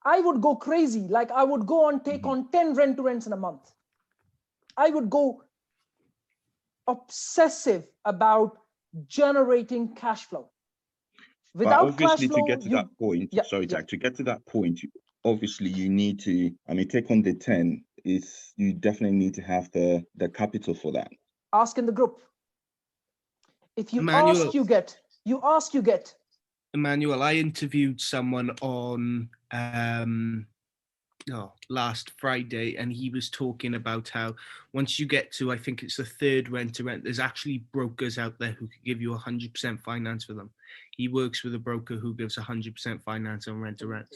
I would go crazy. Like I would go and take on 10 rent to rents in a month. I would go obsessive about generating cash flow. Without obviously, cash flow, to get to that point, Jack, to get to that point, obviously you need to, take on the 10 is you definitely need to have the capital for that. Ask in the group. If you Emmanuel, ask, you get. You ask, you get. Emmanuel, I interviewed someone on last Friday, and he was talking about how once you get to, I think it's the 3rd rent to rent, there's actually brokers out there who can give you 100% finance for them. He works with a broker who gives 100% finance on rent to rent.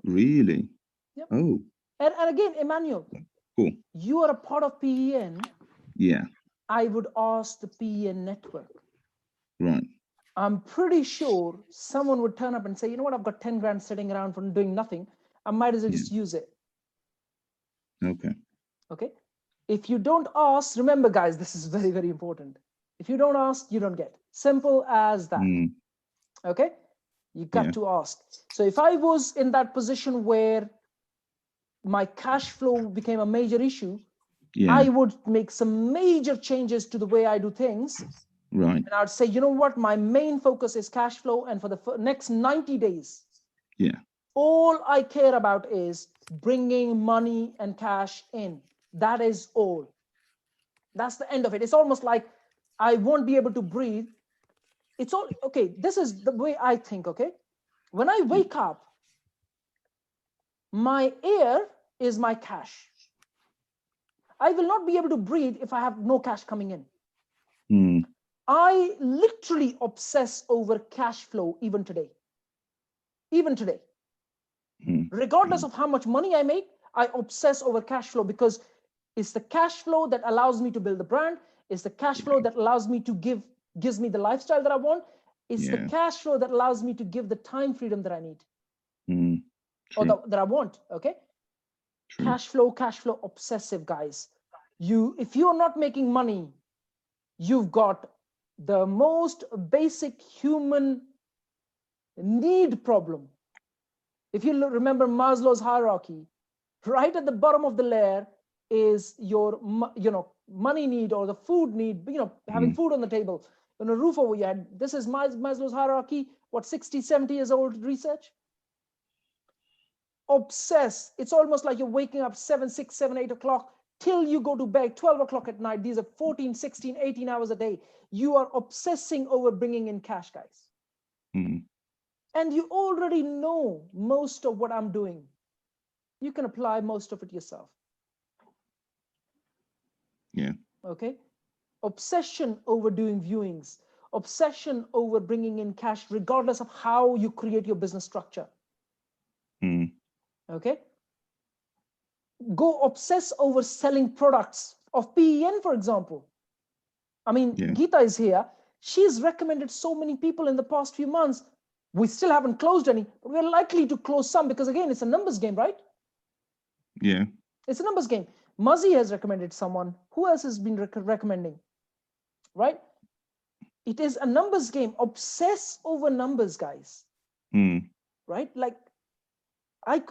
Really? Yep. Oh. And again, Emmanuel, cool. You are a part of PEN. Yeah. I would ask the PEN network. Right. I'm pretty sure someone would turn up and say, you know what, I've got 10 grand sitting around for doing nothing. I might as well just use it. Okay. Okay. If you don't ask, remember, guys, this is very, very important. If you don't ask, you don't get. Simple as that. Okay. You got to ask. So if I was in that position where my cash flow became a major issue, I would make some major changes to the way I do things. Right. And I'd say, you know what, my main focus is cash flow. And for the next 90 days, all I care about is bringing money and cash in. That is all. That's the end of it. It's almost like I won't be able to breathe. It's all, okay, this is the way I think, okay? When I wake up, my air is my cash. I will not be able to breathe if I have no cash coming in. I literally obsess over cash flow even today. Even today. Regardless of how much money I make, I obsess over cash flow because it's the cash flow that allows me to build the brand. It's the cash flow that allows me to gives me the lifestyle that I want. It's the cash flow that allows me to give the time freedom that I need. Or that I want, okay? Cash flow, obsessive, guys. If you're not making money, you've got the most basic human need problem. If you remember Maslow's hierarchy, right at the bottom of the layer is your, money need or the food need, having food on the table, a roof over your head. This is Maslow's hierarchy, 60, 70 years old research. Obsess. It's almost like you're waking up 7, 6, 7, 8 o'clock till you go to bed 12 o'clock at night. These are 14, 16, 18 hours a day. You are obsessing over bringing in cash, guys. And you already know most of what I'm doing. You can apply most of it yourself. Okay. Obsession over doing viewings. Obsession over bringing in cash, regardless of how you create your business structure. Okay. go obsess over selling products of PEN, for example. I mean, Yeah. Geeta is here. She's recommended so many people in the past few months. We still haven't closed any, but we're likely to close some because, again, it's a numbers game, right? Yeah. It's a numbers game. Muzzy has recommended someone. Who else has been recommending? Right? It is a numbers game. Obsess over numbers, guys. Right? Like, I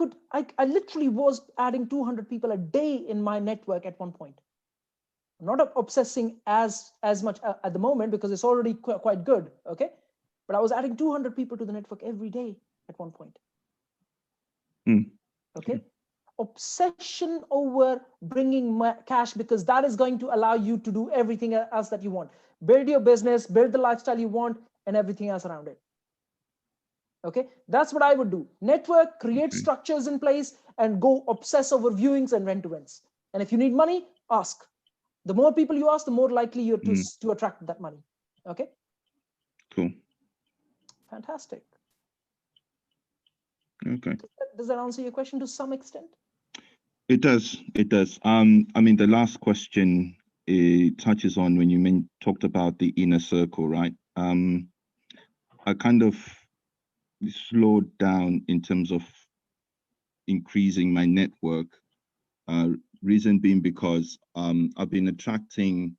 literally was adding 200 people a day in my network at one point. I'm not obsessing as much at the moment because it's already quite good, okay? But I was adding 200 people to the network every day at one point. Okay? Obsession over bringing cash, because that is going to allow you to do everything else that you want. Build your business, build the lifestyle you want, and everything else around it. Okay, that's what I would do. Network, create structures in place, and go obsess over viewings and rent-to-rents. And if you need money, ask. The more people you ask, the more likely you're to attract that money. Okay. Cool. Fantastic. Okay. Does that answer your question to some extent? It does. It does. I mean, the last question touches on when you talked about the inner circle, right? I kind of slowed down in terms of increasing my network. Reason being because I've been attracting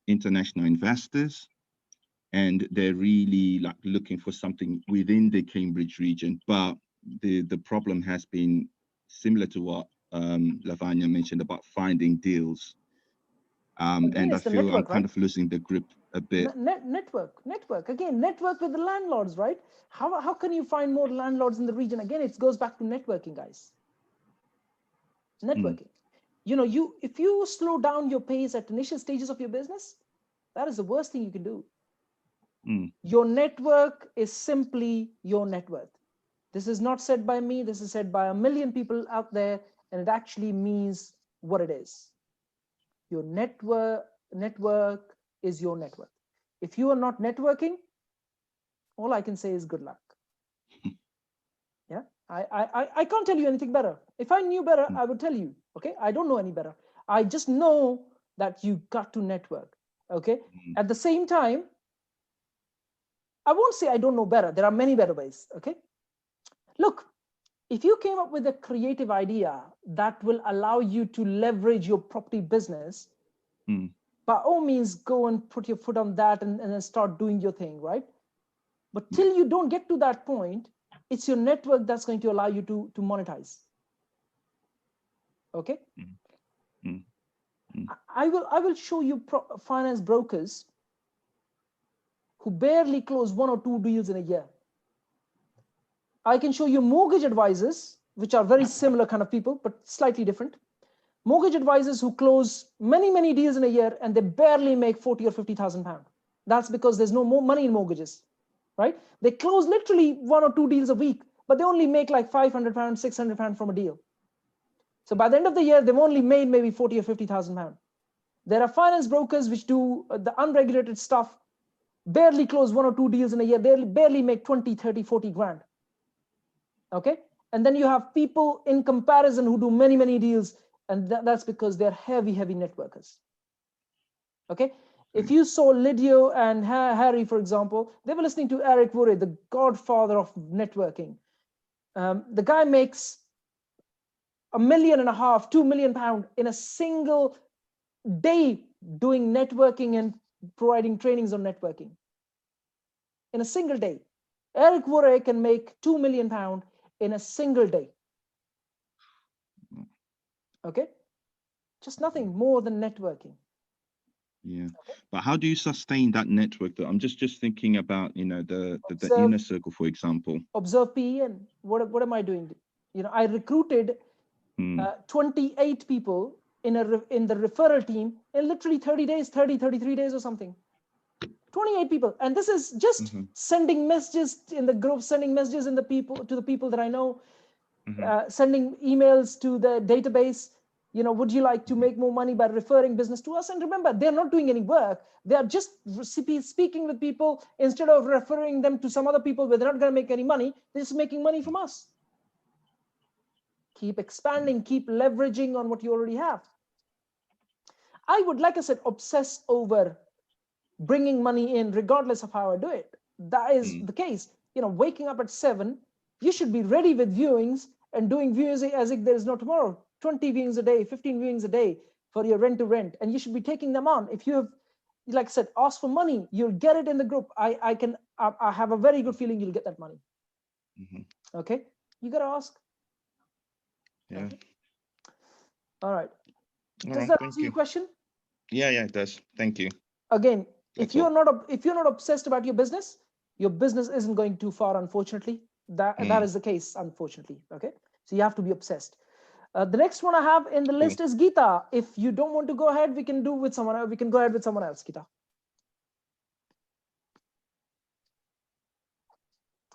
international investors, and they're really like looking for something within the Cambridge region. But the problem has been similar to what Lavanya mentioned about finding deals. Again, and I feel network, I'm kind of losing the grip a bit. Network again, network with the landlords, right? How can you find more landlords in the region? Again, it goes back to networking, guys. Networking. You know, if you slow down your pace at initial stages of your business, that is the worst thing you can do. Your network is simply your net worth. This is not said by me. This is said by a million people out there, and it actually means what it is. Your network is your net worth. If you are not networking, all I can say is good luck. Yeah, I can't tell you anything better. If I knew better, I would tell you. Okay, I don't know any better. I just know that you got to network. Okay, at the same time, I won't say I don't know better. There are many better ways. Okay, look, if you came up with a creative idea that will allow you to leverage your property business, by all means, go and put your foot on that and then start doing your thing, right? But till you don't get to that point, it's your network that's going to allow you to monetize. Okay. I will show you finance brokers who barely close 1 or 2 deals in a year. I can show you mortgage advisors, which are very similar kind of people, but slightly different. Mortgage advisors who close many deals in a year and they barely make 40 or 50,000 pounds. That's because there's no more money in mortgages, right? They close literally 1 or 2 deals a week, but they only make like 500 pounds, 600 pounds from a deal. So by the end of the year, they've only made maybe 40 or 50,000 pounds. There are finance brokers which do the unregulated stuff, barely close 1 or 2 deals in a year, barely make 20, 30, 40 grand. Okay. And then you have people in comparison who do many deals, and that's because they're heavy networkers. Okay. If you saw Lydio and Harry, for example, they were listening to Eric Worre, the godfather of networking. The guy makes £1.5 million, £2 million in a single day doing networking and providing trainings on networking. In a single day. Eric Worre can make £2 million in a single day. Okay. Just nothing more than networking. Yeah. But how do you sustain that network though? I'm just thinking about, you know, the inner circle, for example. Observe PEN. What am I doing? You know, I recruited 28 people in the referral team in literally 30 days, 33 days or something. 28 people. And this is just sending messages in the group, sending messages to the people that I know, sending emails to the database. You know, would you like to make more money by referring business to us? And remember, they're not doing any work. They are just speaking with people instead of referring them to some other people where they're not going to make any money. They're just making money from us. keep expanding, keep leveraging on what you already have. I would, like I said, obsess over bringing money in regardless of how I do it. That is the case. You know, waking up at 7, you should be ready with viewings and doing viewings as if there is no tomorrow. 20 viewings a day, 15 viewings a day for your rent to rent, and you should be taking them on. If you have, like I said, ask for money, you'll get it in the group. I have a very good feeling you'll get that money. Okay, you gotta ask. Yeah. Okay. All right. All Does right, that thank answer you. your question? Yeah, it does. Thank you. Again, That's if you're all. not obsessed about your business isn't going too far, unfortunately. That is the case, unfortunately. Okay, so you have to be obsessed. The next one I have in the list is Geeta. If you don't want to go ahead, we can do with someone else. We can go ahead with someone else, Geeta.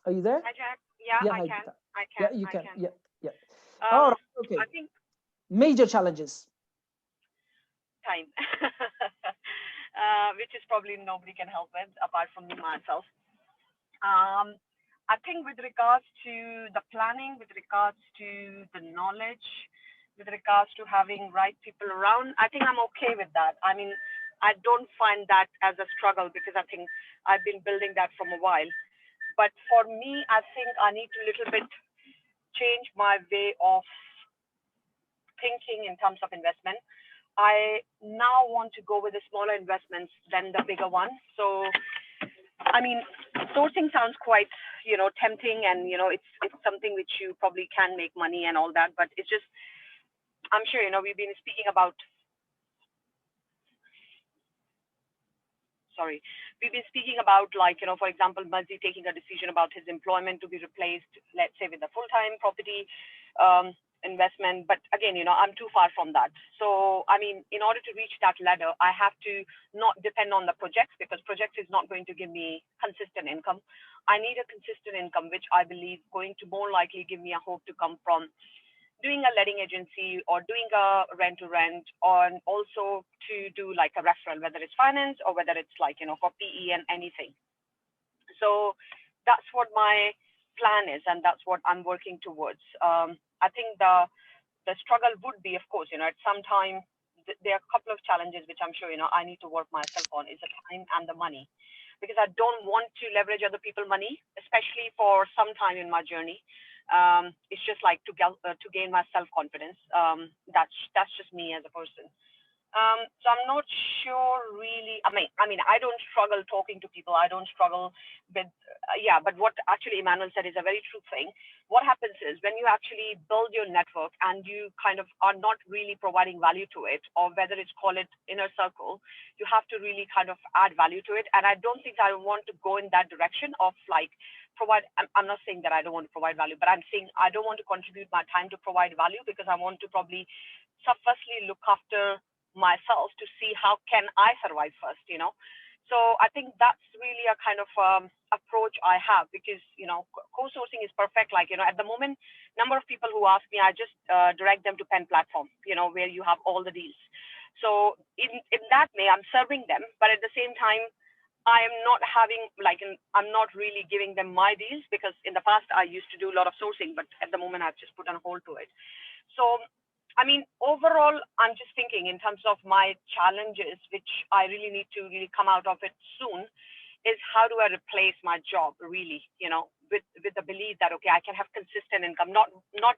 Are you there? Hi, Jack. Yeah, I hi, can. Geeta. I can. Yeah, you I can. can. Yeah. All right. Okay. I think Major challenges. time, which is probably nobody can help with apart from me myself. I think with regards to the planning, with regards to the knowledge, with regards to having right people around, I think I'm okay with that. I mean, I don't find that as a struggle because I think I've been building that from a while. But for me, I think I need to little bit change my way of thinking in terms of investment. I now want to go with the smaller investments than the bigger ones. So, I mean, sourcing sounds quite, tempting, and it's something which you probably can make money and all that. But it's just, I'm sure we've been speaking about. We've been speaking about, like, for example, Mazzi taking a decision about his employment to be replaced, let's say, with a full-time property investment. But again, I'm too far from that. So, I mean, in order to reach that ladder, I have to not depend on the projects, because projects is not going to give me consistent income. I need a consistent income, which I believe going to more likely give me a hope to come from doing a letting agency or doing a rent to rent, and also to do like a referral, whether it's finance or whether it's like, for PE and anything. So that's what my plan is, and that's what I'm working towards. I think the struggle would be, of course, at some time, there are a couple of challenges which I'm sure, I need to work myself on, is the time and the money, because I don't want to leverage other people's money, especially for some time in my journey. It's just like to gain my self-confidence. That's just me as a person. So I'm not sure really. I mean, I don't struggle talking to people. I don't struggle with, but what actually Emmanuel said is a very true thing. What happens is when you actually build your network and you kind of are not really providing value to it, or whether it's call it inner circle, you have to really kind of add value to it. And I don't think I want to go in that direction of like provide. I'm not saying that I don't want to provide value, but I'm saying I don't want to contribute my time to provide value, because I want to probably firstly look after myself to see how can I survive first, So I think that's really a kind of approach I have, because, co-sourcing is perfect. Like, at the moment, number of people who ask me, I just direct them to Pen platform, where you have all the deals. So in that way, I'm serving them, but at the same time, I am not having I'm not really giving them my deals, because in the past I used to do a lot of sourcing, but at the moment I've just put on hold to it. So, I mean, overall, I'm just thinking in terms of my challenges, which I really need to really come out of it soon, is how do I replace my job really, with the belief that, okay, I can have consistent income, not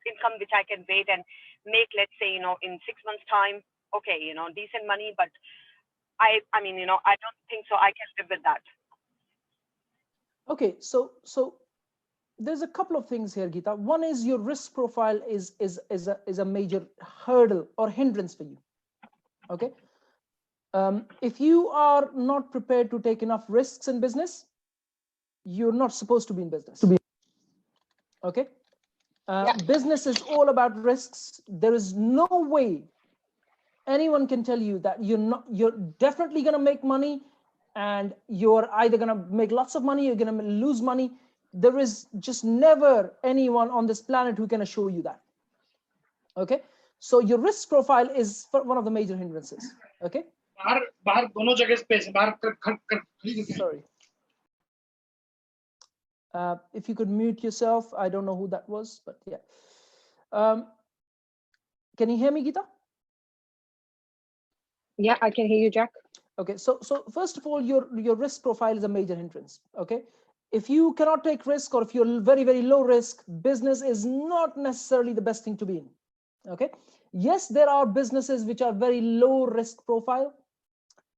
income which I can wait and make, let's say, in 6 months time, okay, decent money, but I mean, I don't think so I can live with that. Okay, so there's a couple of things here, Geeta. One is your risk profile is a major hurdle or hindrance for you. Okay, if you are not prepared to take enough risks in business, you're not supposed to be in business. Okay, business is all about risks. There is no way anyone can tell you that you're definitely going to make money, and you're either going to make lots of money, you're going to lose money. There is just never anyone on this planet who can assure you that. Okay, so your risk profile is one of the major hindrances. Okay, sorry, if you could mute yourself. I don't know who that was, but yeah. Can you hear me, Geeta? Yeah, I can hear you, Jack. Okay, so first of all, your risk profile is a major hindrance. Okay, if you cannot take risk, or if you're very, very low risk, business is not necessarily the best thing to be in. Okay, yes, there are businesses which are very low risk profile.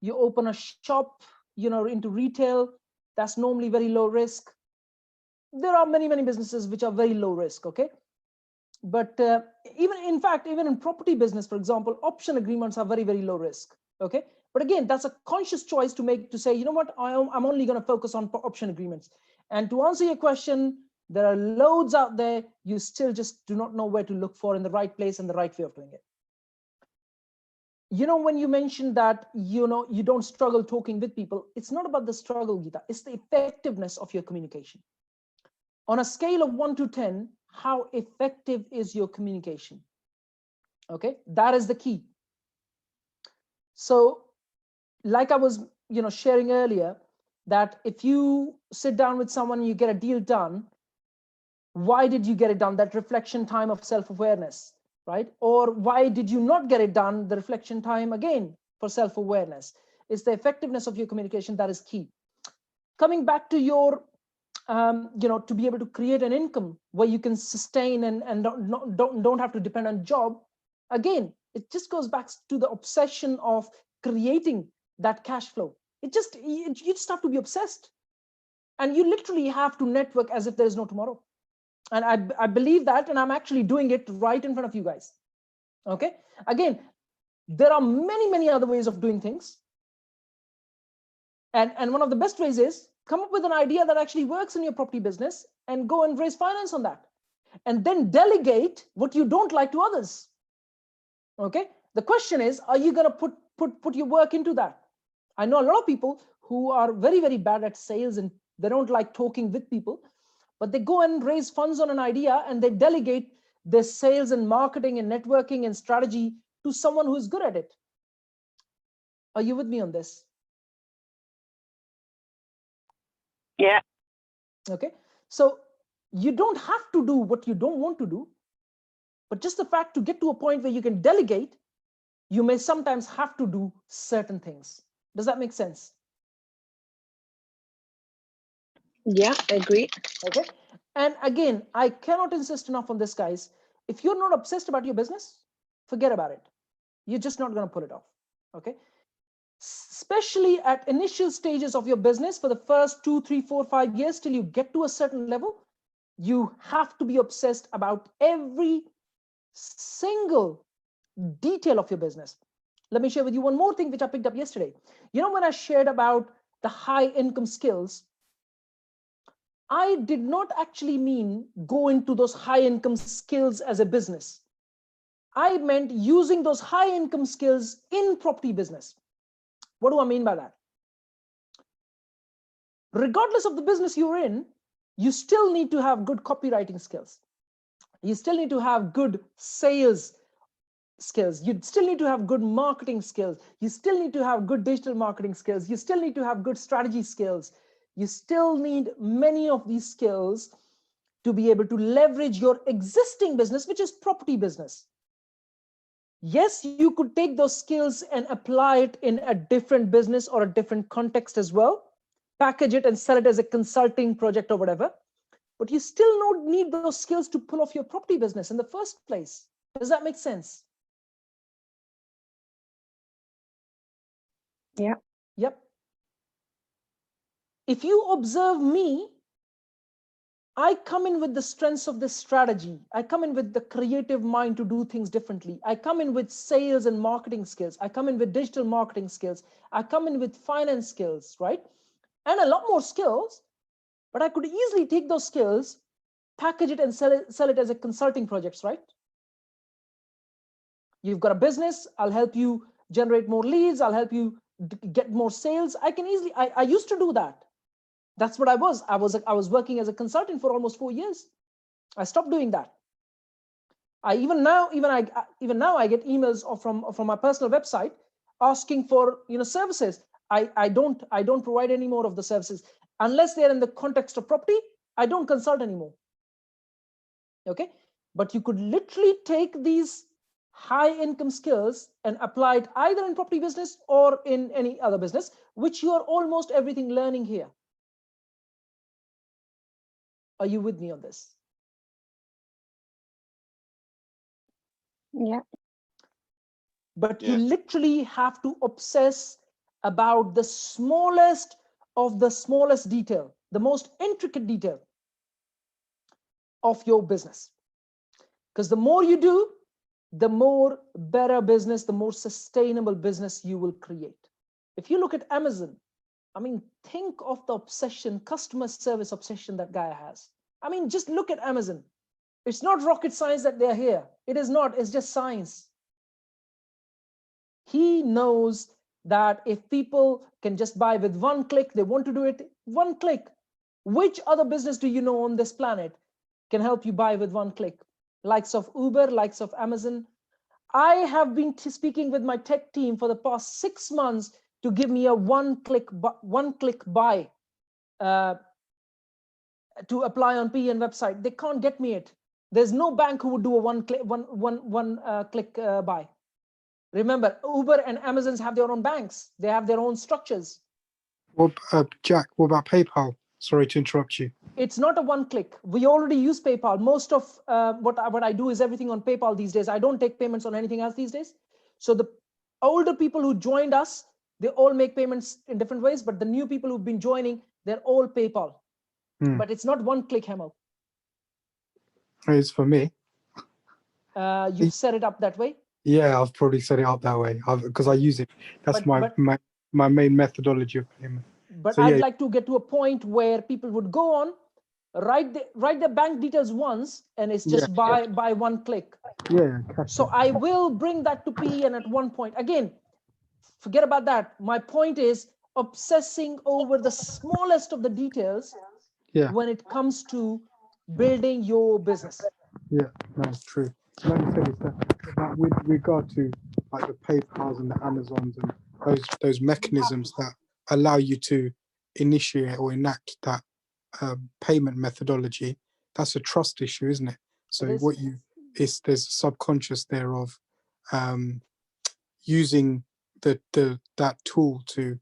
You open a shop, into retail, that's normally very low risk. There are many, many businesses which are very low risk. Okay, but even in property business, for example, option agreements are very, very low risk. Okay, but again, that's a conscious choice to make, to say, you know what, I'm only going to focus on option agreements. And to answer your question, there are loads out there. You still just do not know where to look for in the right place and the right way of doing it. When you mentioned that, you don't struggle talking with people, it's not about the struggle, Geeta. It's the effectiveness of your communication. On a scale of 1 to 10, how effective is your communication? Okay, that is the key. So, like I was, sharing earlier, that if you sit down with someone and you get a deal done, why did you get it done? That reflection time of self-awareness, right? Or why did you not get it done? The reflection time again for self-awareness. It's the effectiveness of your communication that is key. Coming back to your, to be able to create an income where you can sustain and don't have to depend on job. Again, it just goes back to the obsession of creating that cash flow. You just have to be obsessed, and you literally have to network as if there is no tomorrow. And I believe that, and I'm actually doing it right in front of you guys. Okay, again, there are many, many other ways of doing things, and one of the best ways is come up with an idea that actually works in your property business and go and raise finance on that, and then delegate what you don't like to others. Okay, the question is, are you going to put your work into that? I know a lot of people who are very, very bad at sales, and they don't like talking with people, but they go and raise funds on an idea and they delegate their sales and marketing and networking and strategy to someone who is good at it. Are you with me on this? Yeah. Okay, so you don't have to do what you don't want to do, but just the fact to get to a point where you can delegate, you may sometimes have to do certain things. Does that make sense? Yeah, I agree. Okay, and again, I cannot insist enough on this, guys. If you're not obsessed about your business, forget about it. You're just not going to pull it off. Okay, especially at initial stages of your business, for the first 2, 3, 4, 5 years till you get to a certain level, you have to be obsessed about every single detail of your business. Let me share with you one more thing which I picked up yesterday. When I shared about the high income skills, I did not actually mean go into those high income skills as a business. I meant using those high income skills in property business. What do I mean by that? Regardless of the business you're in, you still need to have good copywriting skills. You still need to have good sales skills. You still need to have good marketing skills. You still need to have good digital marketing skills. You still need to have good strategy skills. You still need many of these skills to be able to leverage your existing business, which is property business. Yes, you could take those skills and apply it in a different business or a different context as well, package it and sell it as a consulting project or whatever, but you still need those skills to pull off your property business in the first place. Does that make sense? Yeah. Yep. If you observe me, I come in with the strengths of this strategy. I come in with the creative mind to do things differently. I come in with sales and marketing skills. I come in with digital marketing skills. I come in with finance skills, right? And a lot more skills, but I could easily take those skills, package it and sell it as a consulting projects, right? You've got a business, I'll help you generate more leads. I'll help you get more sales. I used to do that. That's what I was. I was working as a consultant for almost 4 years. I stopped doing that. Even now I get emails from my personal website asking for services. I don't provide any more of the services unless they're in the context of property. I don't consult anymore. Okay, but you could literally take these high income skills and apply it either in property business or in any other business, which you are almost everything learning here. Are you with me on this? Yeah. But you Yes. literally have to obsess about the smallest of the smallest detail, the most intricate detail of your business. Because the more you do, the more better business, the more sustainable business you will create. If you look at Amazon, I mean, think of the obsession, customer service obsession that guy has. I mean, just look at Amazon. It's not rocket science that they're here. It is not, it's just science. He knows that if people can just buy with one click, they want to do it one click. Which other business do you know on this planet can help you buy with one click? Likes of Uber, likes of Amazon. I have been speaking with my tech team for the past 6 months to give me a one-click buy to apply on PN website. They can't get me it. There's no bank who would do a one-click buy. Remember, Uber and Amazon's have their own banks. They have their own structures. Well, Jack, what about PayPal? Sorry to interrupt you. It's not a one-click. We already use PayPal. Most of what I do is everything on PayPal these days. I don't take payments on anything else these days. So the older people who joined us, they all make payments in different ways. But the new people who've been joining, they're all PayPal. But it's not one-click, Hemo. It's for me. You've set it up that way? Yeah, I've probably set it up that way because I use it. That's my main methodology of payment. But So, I'd like to get to a point where people would go on, write their bank details once, and it's just by one click. Yeah. So I will bring that to PN at one point. Again, forget about that. My point is obsessing over the smallest of the details when it comes to building your business. Yeah, no, true. Like you said, it's that with regard to like the PayPals and the Amazons and those mechanisms that allow you to initiate or enact that payment methodology, that's a trust issue, isn't it? So there's a subconscious there of using that tool to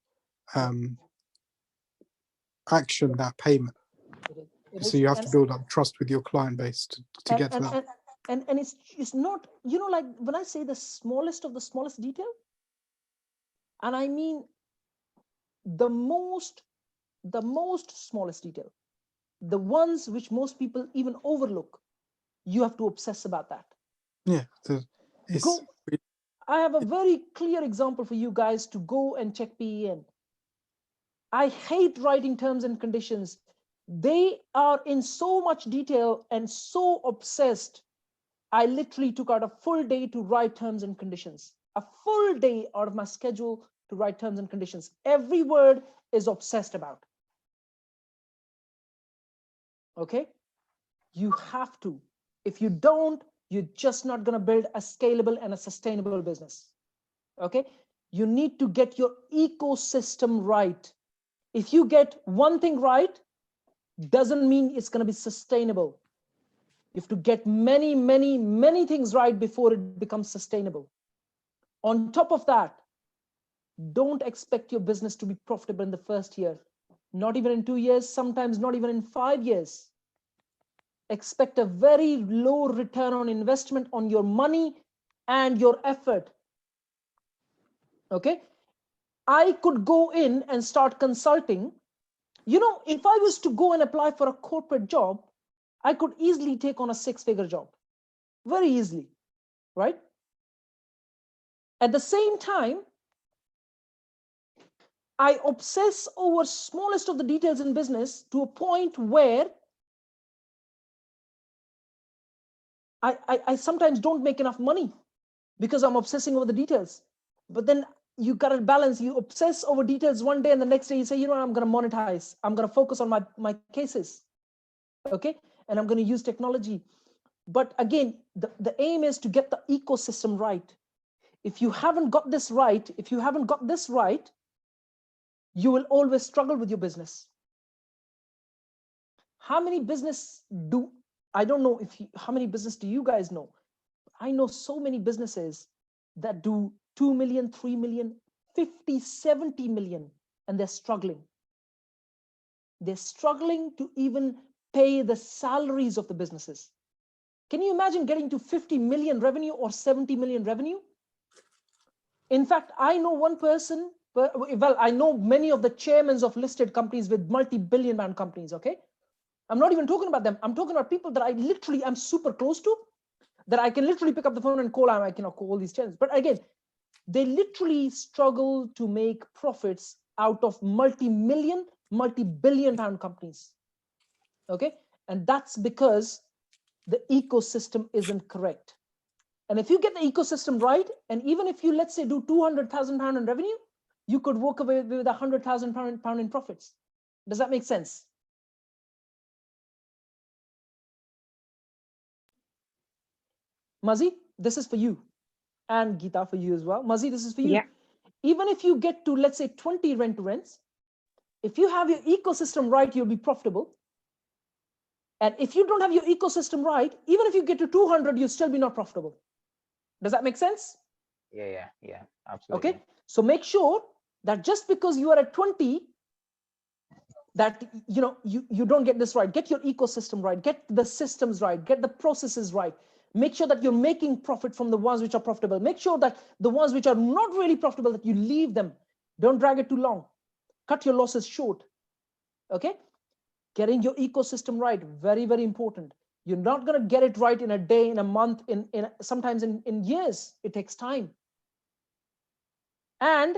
action that payment. So you have to build up trust with your client base to get to that. And it's not, like when I say the smallest of the smallest detail, and I mean the most smallest detail, the ones which most people even overlook, you have to obsess about that. Yeah. I have a very clear example for you guys to go and check PEN. I hate writing terms and conditions. They are in so much detail and so obsessed. I literally took out a full day to write terms and conditions, a full day out of my schedule to write terms and conditions. Every word is obsessed about. Okay? You have to. If you don't, you're just not going to build a scalable and a sustainable business. Okay? You need to get your ecosystem right. If you get one thing right, doesn't mean it's going to be sustainable. You have to get many, many, many things right before it becomes sustainable. On top of that, don't expect your business to be profitable in the first year, not even in 2 years, sometimes not even in 5 years. Expect a very low return on investment on your money and your effort. Okay? I could go in and start consulting. If I was to go and apply for a corporate job, I could easily take on a 6-figure job, very easily, right? At the same time, I obsess over smallest of the details in business to a point where I sometimes don't make enough money because I'm obsessing over the details. But then you got to balance. You obsess over details one day and the next day you say, I'm going to monetize. I'm going to focus on my cases. Okay? And I'm going to use technology. But again, the aim is to get the ecosystem right. If you haven't got this right, you will always struggle with your business. How many business do, I don't know how many business do you guys know? I know so many businesses that do 2 million, 3 million, 50, 70 million, and they're struggling. They're struggling to even pay the salaries of the businesses. Can you imagine getting to 50 million revenue or 70 million revenue? In fact, I know one person, well, I know many of the chairmen of listed companies with multi-billion man companies, okay? I'm not even talking about them. I'm talking about people that I literally am super close to, that I can literally pick up the phone and call. I cannot call these chairmen. But again, they literally struggle to make profits out of multi-million, multi-billion pound companies, okay? And that's because the ecosystem isn't correct. And if you get the ecosystem right, and even if you, let's say, do 200,000 pound in revenue, you could walk away with 100,000 pound in profits. Does that make sense? Mazi, this is for you. And Geeta, for you as well. Mazi, this is for you. Yeah. Even if you get to, let's say, 20 rent-to-rents, if you have your ecosystem right, you'll be profitable. And if you don't have your ecosystem right, even if you get to 200, you'll still be not profitable. Does that make sense? Yeah, absolutely. Okay, so make sure that just because you are at 20, that you don't get this right. Get your ecosystem right, get the systems right, get the processes right. Make sure that you're making profit from the ones which are profitable. Make sure that the ones which are not really profitable, that you leave them. Don't drag it too long. Cut your losses short. Okay, getting your ecosystem right, very, very important. You're not going to get it right in a day, in a month, sometimes in years. It takes time. And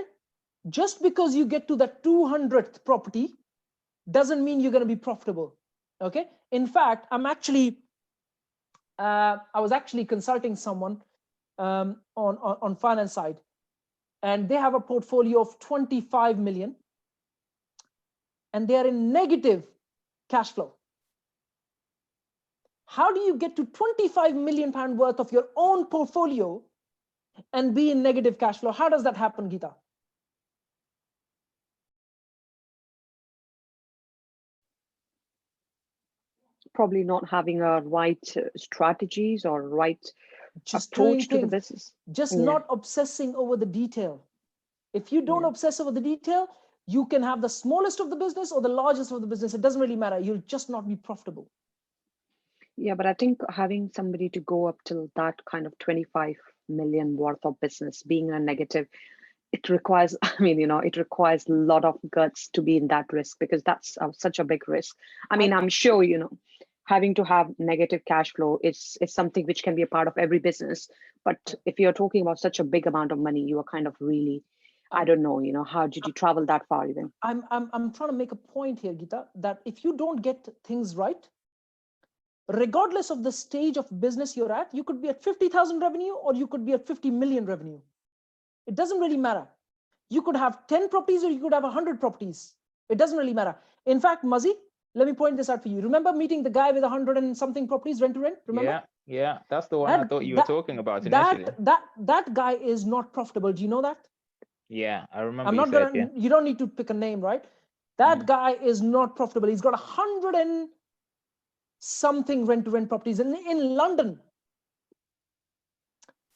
just because you get to the 200th property doesn't mean you're going to be profitable. Okay, in fact, I was actually consulting someone on finance side, and they have a portfolio of 25 million, and they are in negative cash flow. How do you get to 25 million pound worth of your own portfolio and be in negative cash flow? How does that happen, Geeta? Probably not having a right strategies or right just approach doing to the things, business. just not obsessing over the detail. If you don't obsess over the detail, you can have the smallest of the business or the largest of the business. It doesn't really matter. You'll just not be profitable. Yeah, but I think having somebody to go up till that kind of 25 million worth of business, being in a negative, it requires, it requires a lot of guts to be in that risk, because that's such a big risk. I'm sure, having to have negative cash flow is something which can be a part of every business. But if you're talking about such a big amount of money, you are kind of really, I don't know, how did you travel that far even? I'm trying to make a point here, Geeta, that if you don't get things right, regardless of the stage of business you're at, you could be at 50,000 revenue or you could be at 50 million revenue. It doesn't really matter. You could have 10 properties or you could have 100 properties. It doesn't really matter. In fact, Mazi, let me point this out for you. Remember meeting the guy with 100 and something properties rent to rent? Remember? Yeah, that's the one I thought you were talking about initially. That guy is not profitable. Do you know that? Yeah, I remember. I'm not gonna. You don't need to pick a name, right? That guy is not profitable. He's got 100 and something rent to rent properties in London.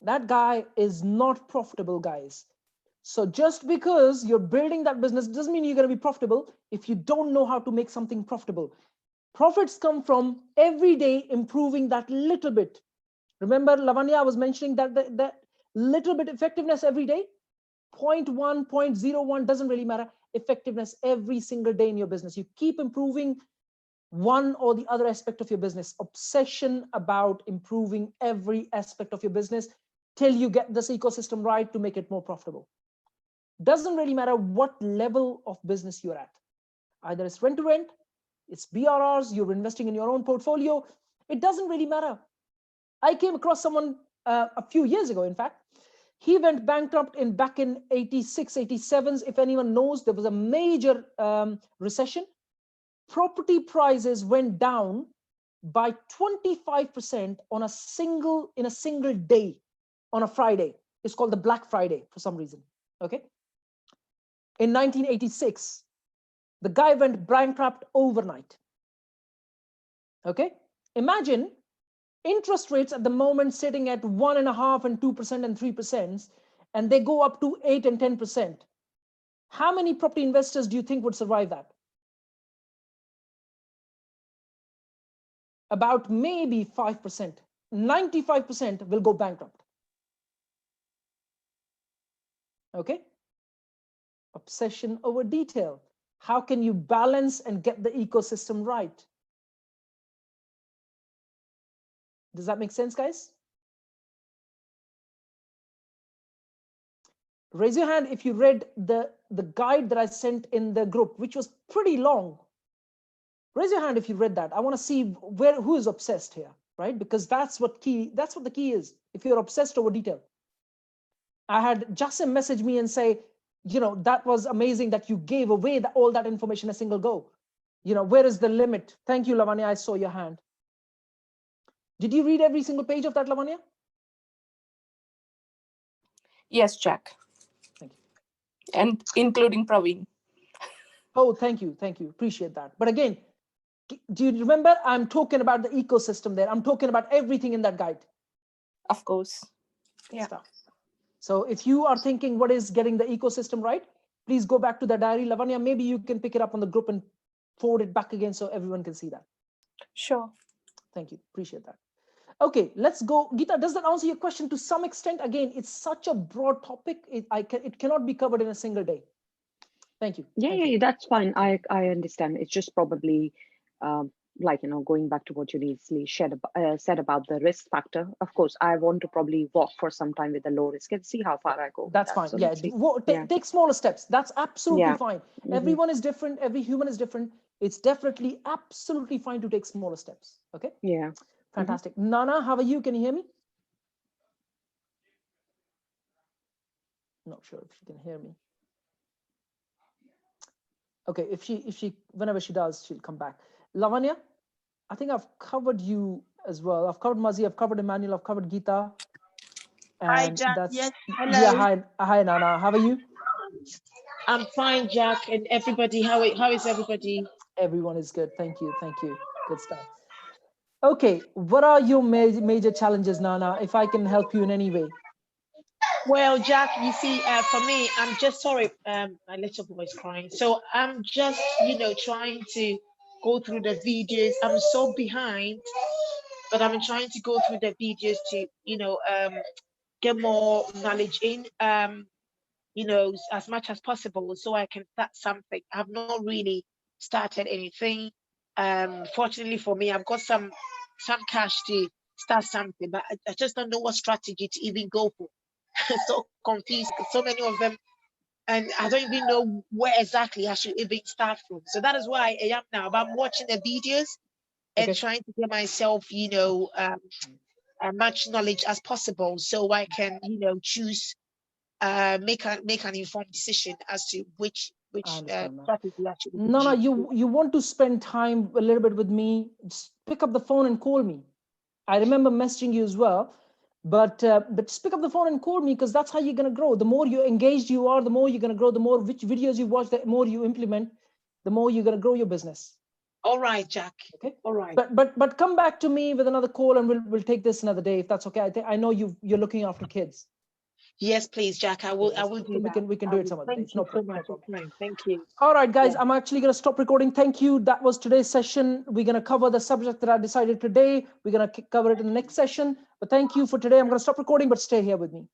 That guy is not profitable, guys. So just because you're building that business doesn't mean you're going to be profitable if you don't know how to make something profitable. Profits come from every day improving that little bit. Remember, Lavanya was mentioning that little bit effectiveness every day. 0.1, 0.01 doesn't really matter. Effectiveness every single day in your business. You keep improving one or the other aspect of your business. Obsession about improving every aspect of your business till you get this ecosystem right to make it more profitable. Doesn't really matter what level of business you're at. Either it's rent to rent, it's BRRs, you're investing in your own portfolio. It doesn't really matter. I came across someone a few years ago, in fact. He went bankrupt back in 86, 87. If anyone knows, there was a major recession. Property prices went down by 25% in a single day on a Friday. It's called the Black Friday for some reason. Okay. In 1986, the guy went bankrupt overnight. Okay. Imagine interest rates at the moment sitting at 1.5% and 2% and 3%, and they go up to 8 and 10%. How many property investors do you think would survive that? About maybe 5%. 95% will go bankrupt. Okay? Obsession over detail. How can you balance and get the ecosystem right? Does that make sense, guys? Raise your hand if you read the guide that I sent in the group, which was pretty long. Raise your hand if you read that. I want to see who is obsessed here, right? Because that's what the key is. If you're obsessed over detail. I had Jassim message me and say, you know, that was amazing that you gave away all that information a single go. You know, where is the limit? Thank you, Lavanya. I saw your hand. Did you read every single page of that, Lavanya? Yes, Jack. Thank you. And including Praveen. Oh, thank you. Thank you. Appreciate that. But again, do you remember? I'm talking about the ecosystem there. I'm talking about everything in that guide. Of course. Yeah. Stuff. So if you are thinking what is getting the ecosystem right, please go back to the diary. Lavanya, maybe you can pick it up on the group and forward it back again so everyone can see that. Sure. Thank you. Appreciate that. Okay, let's go. Geeta, does that answer your question to some extent? Again, it's such a broad topic. It cannot be covered in a single day. Thank you. Yeah, that's fine. I understand. It's just probably like, you know, going back to what Junise said about the risk factor. Of course, I want to probably walk for some time with a low risk and see how far I go. That's fine. So Yeah, take smaller steps. That's absolutely fine. Everyone is different. Every human is different. It's definitely absolutely fine to take smaller steps. Okay. Yeah. Fantastic. Nana, how are you? Can you hear me? Not sure if she can hear me. Okay, if she whenever she does, she'll come back. Lavanya, I think I've covered you as well. I've covered Mazi, I've covered Emmanuel, I've covered Geeta. Hi, Jack. Yes. Hello. Yeah, hi, Nana. How are you? I'm fine, Jack. And everybody, how is everybody? Everyone is good. Thank you. Good stuff. Okay, what are your major challenges, Nana, if I can help you in any way? Well, Jack, you see, for me, I'm just sorry, my little boy's crying. So I'm just, trying to go through the videos. I'm so behind, but I'm trying to go through the videos to, get more knowledge in, as much as possible so I can start something. I've not really started anything. Fortunately for me, I've got some cash to start something, but I just don't know what strategy to even go for. So confused, so many of them, and I don't even know where exactly I should even start from. So that is why I am now. But I'm watching the videos and trying to get myself, as much knowledge as possible so I can, choose, make an informed decision as to which strategy I should. Nana, you want to spend time a little bit with me? Just pick up the phone and call me. I remember messaging you as well. But just pick up the phone and call me, because that's how you're going to grow. The more you engaged you are, the more you're going to grow. The more which videos you watch, the more you implement, the more you're going to grow your business. All right, Jack. Okay. All right. But come back to me with another call, and we'll take this another day if that's okay. I know you're looking after kids. Yes, please, Jack. I will do that. We can do it some other day. No problem. Thank you. All right, guys. I'm actually going to stop recording. Thank you. That was today's session. We're going to cover the subject that I decided today. We're going to cover it in the next session. But thank you for today. I'm going to stop recording, but stay here with me.